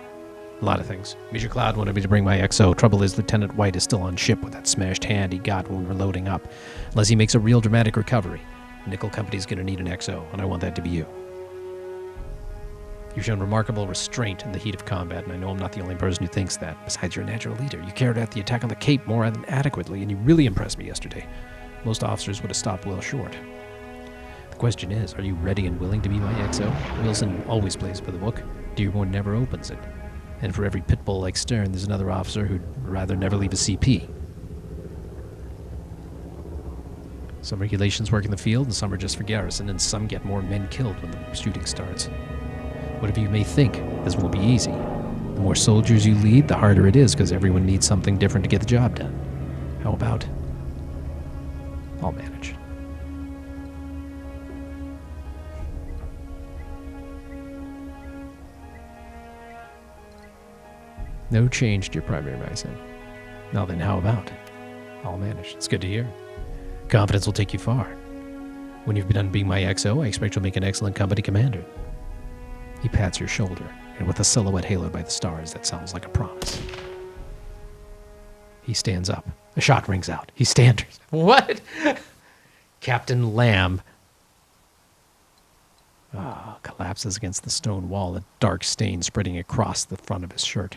A lot of things. Major Cloud wanted me to bring my XO. Trouble is, Lieutenant White is still on ship with that smashed hand he got when we were loading up. Unless he makes a real dramatic recovery. The Nickel Company's going to need an XO, and I want that to be you. You've shown remarkable restraint in the heat of combat, and I know I'm not the only person who thinks that. Besides, you're a natural leader. You carried out the attack on the Cape more than adequately, and you really impressed me yesterday. Most officers would have stopped well short. The question is, are you ready and willing to be my XO? Wilson always plays by the book. Dearborn never opens it. And for every pit bull like Stern, there's another officer who'd rather never leave a CP. Some regulations work in the field, and some are just for garrison, and some get more men killed when the shooting starts. Whatever you may think, this won't be easy. The more soldiers you lead, the harder it is, because everyone needs something different to get the job done. How about? I'll manage. No change to your primary medicine. Now then, how about? I'll manage. It's good to hear. Confidence will take you far. When you've been done being my XO, I expect you'll make an excellent company commander. He pats your shoulder, and with a silhouette haloed by the stars, that sounds like a promise. He stands up. A shot rings out. He stands. What? Captain Lamb collapses against the stone wall, a dark stain spreading across the front of his shirt.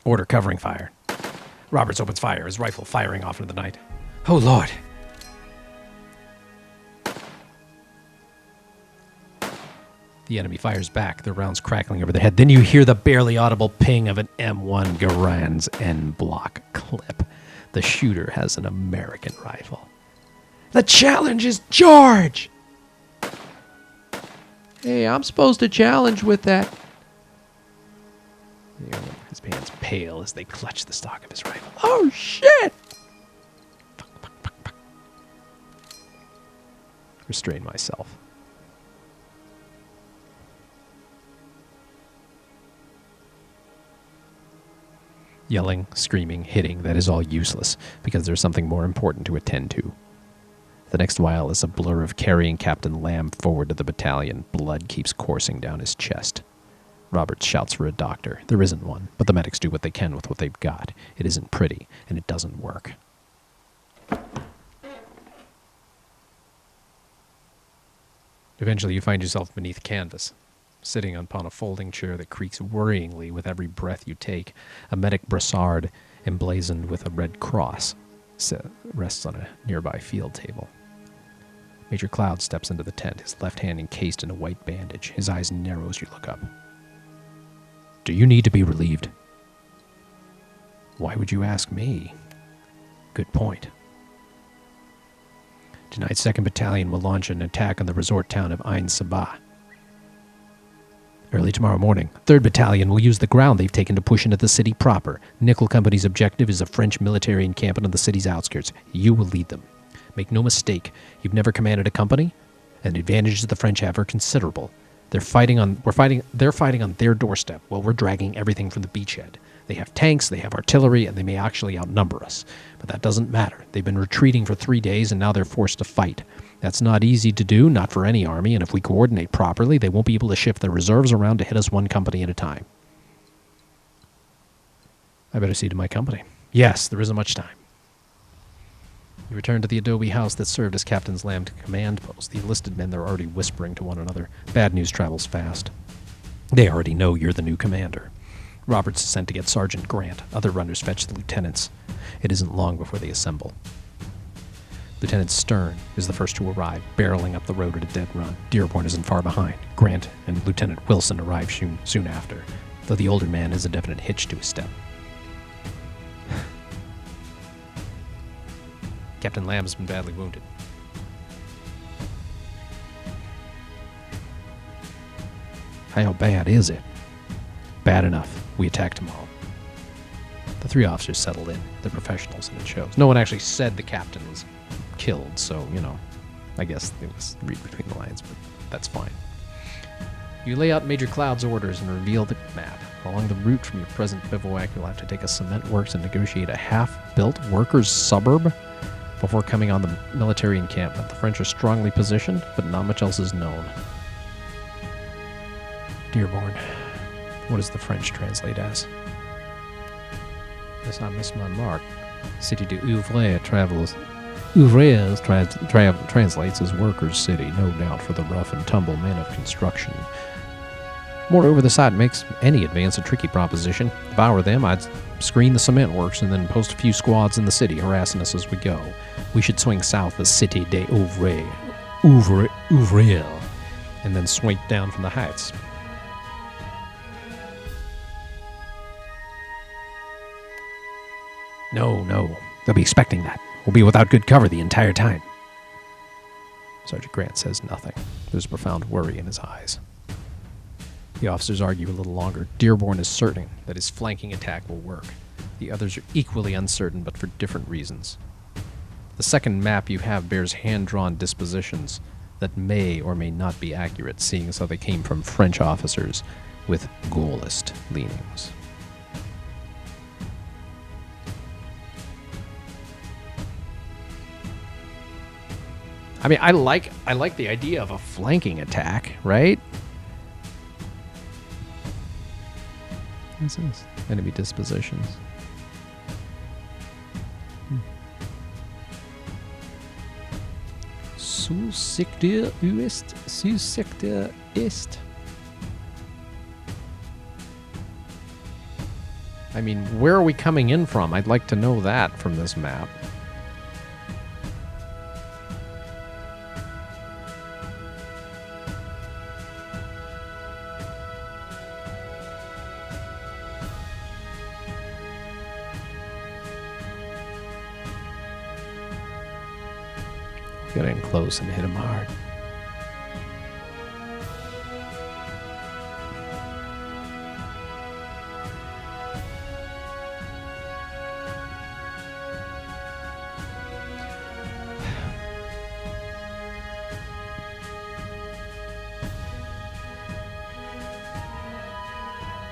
Order covering fire. Roberts opens fire, his rifle firing off into the night. Oh, Lord. The enemy fires back, their rounds crackling over their head. Then you hear the barely audible ping of an M1 Garand's N-block clip. The shooter has an American rifle. The challenge is George! Hey, I'm supposed to challenge with that. His hands pale as they clutch the stock of his rifle. Oh, shit! Fuck. Restrain myself. Yelling, screaming, hitting, that is all useless, because there's something more important to attend to. The next while is a blur of carrying Captain Lamb forward to the battalion. Blood keeps coursing down his chest. Roberts shouts for a doctor. There isn't one, but the medics do what they can with what they've got. It isn't pretty, and it doesn't work. Eventually you find yourself beneath canvas, sitting upon a folding chair that creaks worryingly with every breath you take. A medic brassard emblazoned with a red cross rests on a nearby field table. Major Cloud steps into the tent, his left hand encased in a white bandage. His eyes narrow as you look up. Do you need to be relieved? Why would you ask me? Good point. Tonight's 2nd Battalion will launch an attack on the resort town of Ain Sabah. Early tomorrow morning, 3rd Battalion will use the ground they've taken to push into the city proper. Nickel Company's objective is a French military encampment on the city's outskirts. You will lead them. Make no mistake, you've never commanded a company, and the advantages the French have are considerable. They're fighting on their doorstep while we're dragging everything from the beachhead. They have tanks, they have artillery, and they may actually outnumber us. But that doesn't matter. They've been retreating for 3 days, and now they're forced to fight. That's not easy to do, not for any army, and if we coordinate properly, they won't be able to shift their reserves around to hit us one company at a time. I better see to my company. Yes, there isn't much time. You return to the adobe house that served as Captain Lamb's command post. The enlisted men, they're already whispering to one another. Bad news travels fast. They already know you're the new commander. Roberts is sent to get Sergeant Grant. Other runners fetch the lieutenants. It isn't long before they assemble. Lieutenant Stern is the first to arrive, barreling up the road at a dead run. Dearborn isn't far behind. Grant and Lieutenant Wilson arrive soon after, though the older man has a definite hitch to his step. Captain Lamb has been badly wounded. How bad is it? Bad enough. We attack tomorrow. The 3 officers settled in. They're professionals, and it shows. No one actually said the captain was killed, so, I guess they was read between the lines, but that's fine. You lay out Major Cloud's orders and reveal the map. Along the route from your present bivouac, you'll have to take a cement works and negotiate a half-built workers' suburb before coming on the military encampment. The French are strongly positioned, but not much else is known. Dearborn. What does the French translate as? Unless I miss my mark. City de Ouvriers translates as workers' city, no doubt for the rough and tumble men of construction. Moreover, the site makes any advance a tricky proposition. If I were them, I'd screen the cement works and then post a few squads in the city, harassing us as we go. We should swing south the Cité des Ouvriers, and then swing down from the heights. No. They'll be expecting that. We'll be without good cover the entire time. Sergeant Grant says nothing. There's profound worry in his eyes. The officers argue a little longer. Dearborn is certain that his flanking attack will work. The others are equally uncertain, but for different reasons. The second map you have bears hand-drawn dispositions that may or may not be accurate, seeing as how they came from French officers with Gaullist leanings. I mean, I like the idea of a flanking attack, right? What's this? Enemy dispositions. Sous secteur est. I mean, where are we coming in from? I'd like to know that from this map. Get in close and hit him hard.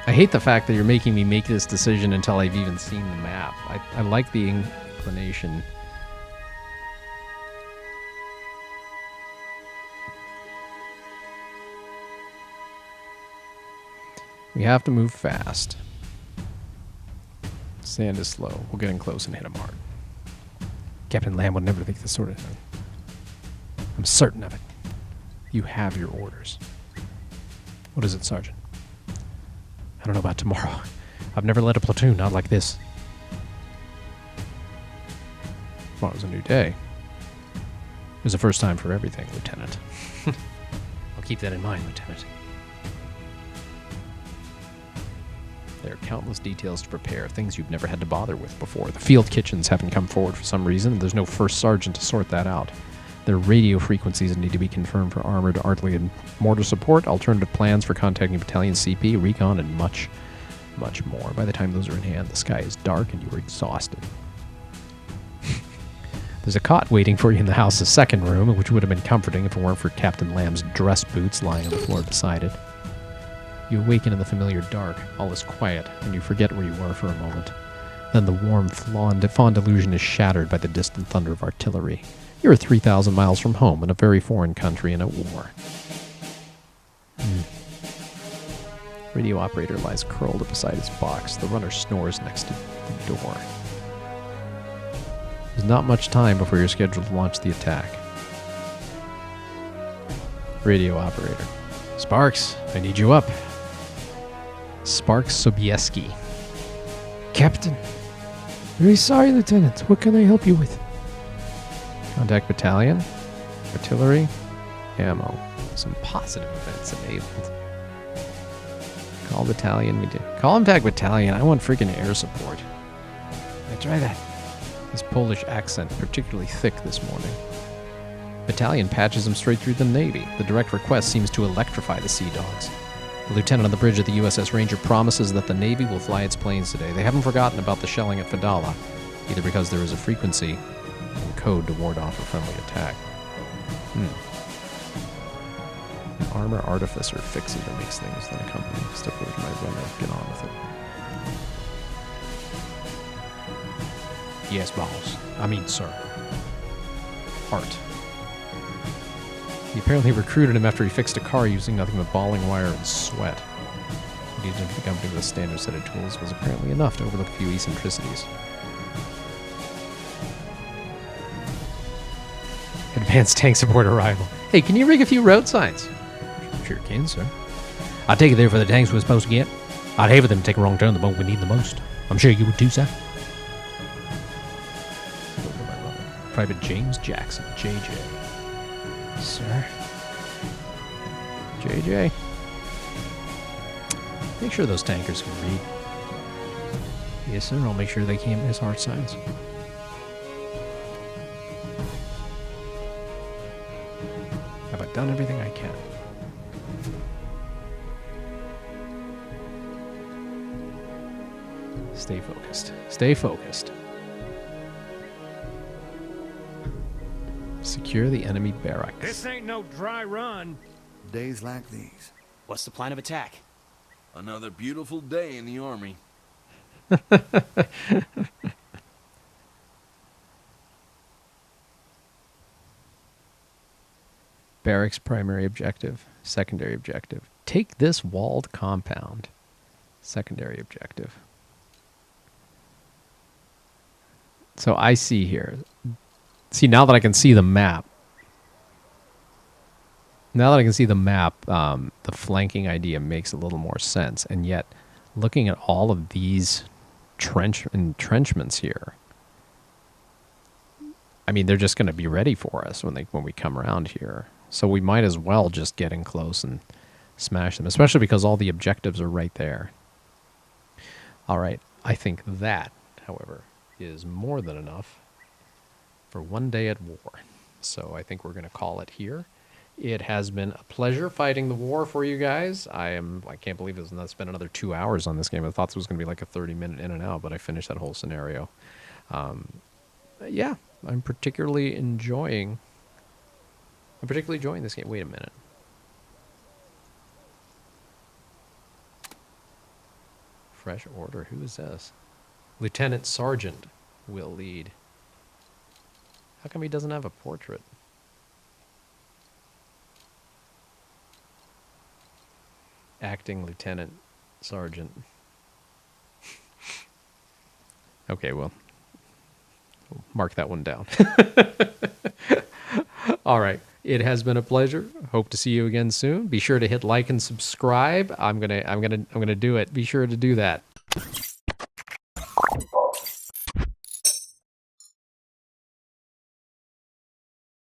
I hate the fact that you're making me make this decision until I've even seen the map. I like the inclination. We have to move fast. Sand is slow. We'll get in close and hit him hard. Captain Lamb would never think this sort of thing. I'm certain of it. You have your orders. What is it, Sergeant? I don't know about tomorrow. I've never led a platoon, not like this. Tomorrow's a new day. It was the first time for everything, Lieutenant. I'll keep that in mind, Lieutenant. There are countless details to prepare, things you've never had to bother with before. The field kitchens haven't come forward for some reason, and there's no first sergeant to sort that out. There are radio frequencies that need to be confirmed for armored, artillery, and mortar support, alternative plans for contacting battalion CP, recon, and much, much more. By the time those are in hand, the sky is dark and you are exhausted. There's a cot waiting for you in the house's second room, which would have been comforting if it weren't for Captain Lamb's dress boots lying on the floor beside it. You awaken in the familiar dark. All is quiet, and you forget where you were for a moment. Then the warm, fond illusion is shattered by the distant thunder of artillery. You're 3,000 miles from home in a very foreign country and at war. Radio operator lies curled up beside his box. The runner snores next to the door. There's not much time before you're scheduled to launch the attack. Radio operator. Sparks, I need you up. Sparks Sobieski. Captain. Very sorry, Lieutenant. What can I help you with? Contact battalion. Artillery. Ammo. Some positive events enabled. Call battalion. We did. Contact battalion. I want freaking air support. I try that. His Polish accent particularly thick this morning. Battalion patches him straight through the Navy. The direct request seems to electrify the Sea Dogs. The lieutenant on the bridge of the USS Ranger promises that the Navy will fly its planes today. They haven't forgotten about the shelling at Fadala, either because there is a frequency and code to ward off a friendly attack. An armor artificer fixes or makes things, then a company. Step over to my runner. Get on with it. Yes, boss. I mean, sir. Art. He apparently recruited him after he fixed a car using nothing but balling wire and sweat. What he did for the company with a standard set of tools was apparently enough to overlook a few eccentricities. Advanced tank support arrival. Hey, can you rig a few road signs? Sure can, sir. I take it there for the tanks we're supposed to get. I'd hate for them to take a wrong turn the moment we need the most. I'm sure you would too, sir. Private James Jackson, JJ. Sir. JJ. Make sure those tankers can read. Yes, sir. I'll make sure they can't miss heart signs. Have I done everything I can? Stay focused. Stay focused. Secure the enemy barracks. This ain't no dry run. Days like these. What's the plan of attack? Another beautiful day in the Army. Barracks primary objective. Secondary objective. Take this walled compound. Secondary objective. So I see here. See, now that I can see the map. The flanking idea makes a little more sense. And yet, looking at all of these entrenchments here, I mean, they're just going to be ready for us when we come around here. So we might as well just get in close and smash them, especially because all the objectives are right there. All right, I think that, however, is more than enough for one day at war. So I think we're going to call it here. It has been a pleasure fighting the war for you guys. I can't believe it's spent another 2 hours on this game. I thought this was going to be like a 30-minute in and out, but I finished that whole scenario. Yeah, I'm particularly enjoying this game. Wait a minute. Fresh order. Who is this? Lieutenant Sergeant will lead. How come he doesn't have a portrait? Acting Lieutenant Sergeant. Okay, well, we'll mark that one down. All right. It has been a pleasure. Hope to see you again soon. Be sure to hit like and subscribe. I'm gonna do it. Be sure to do that.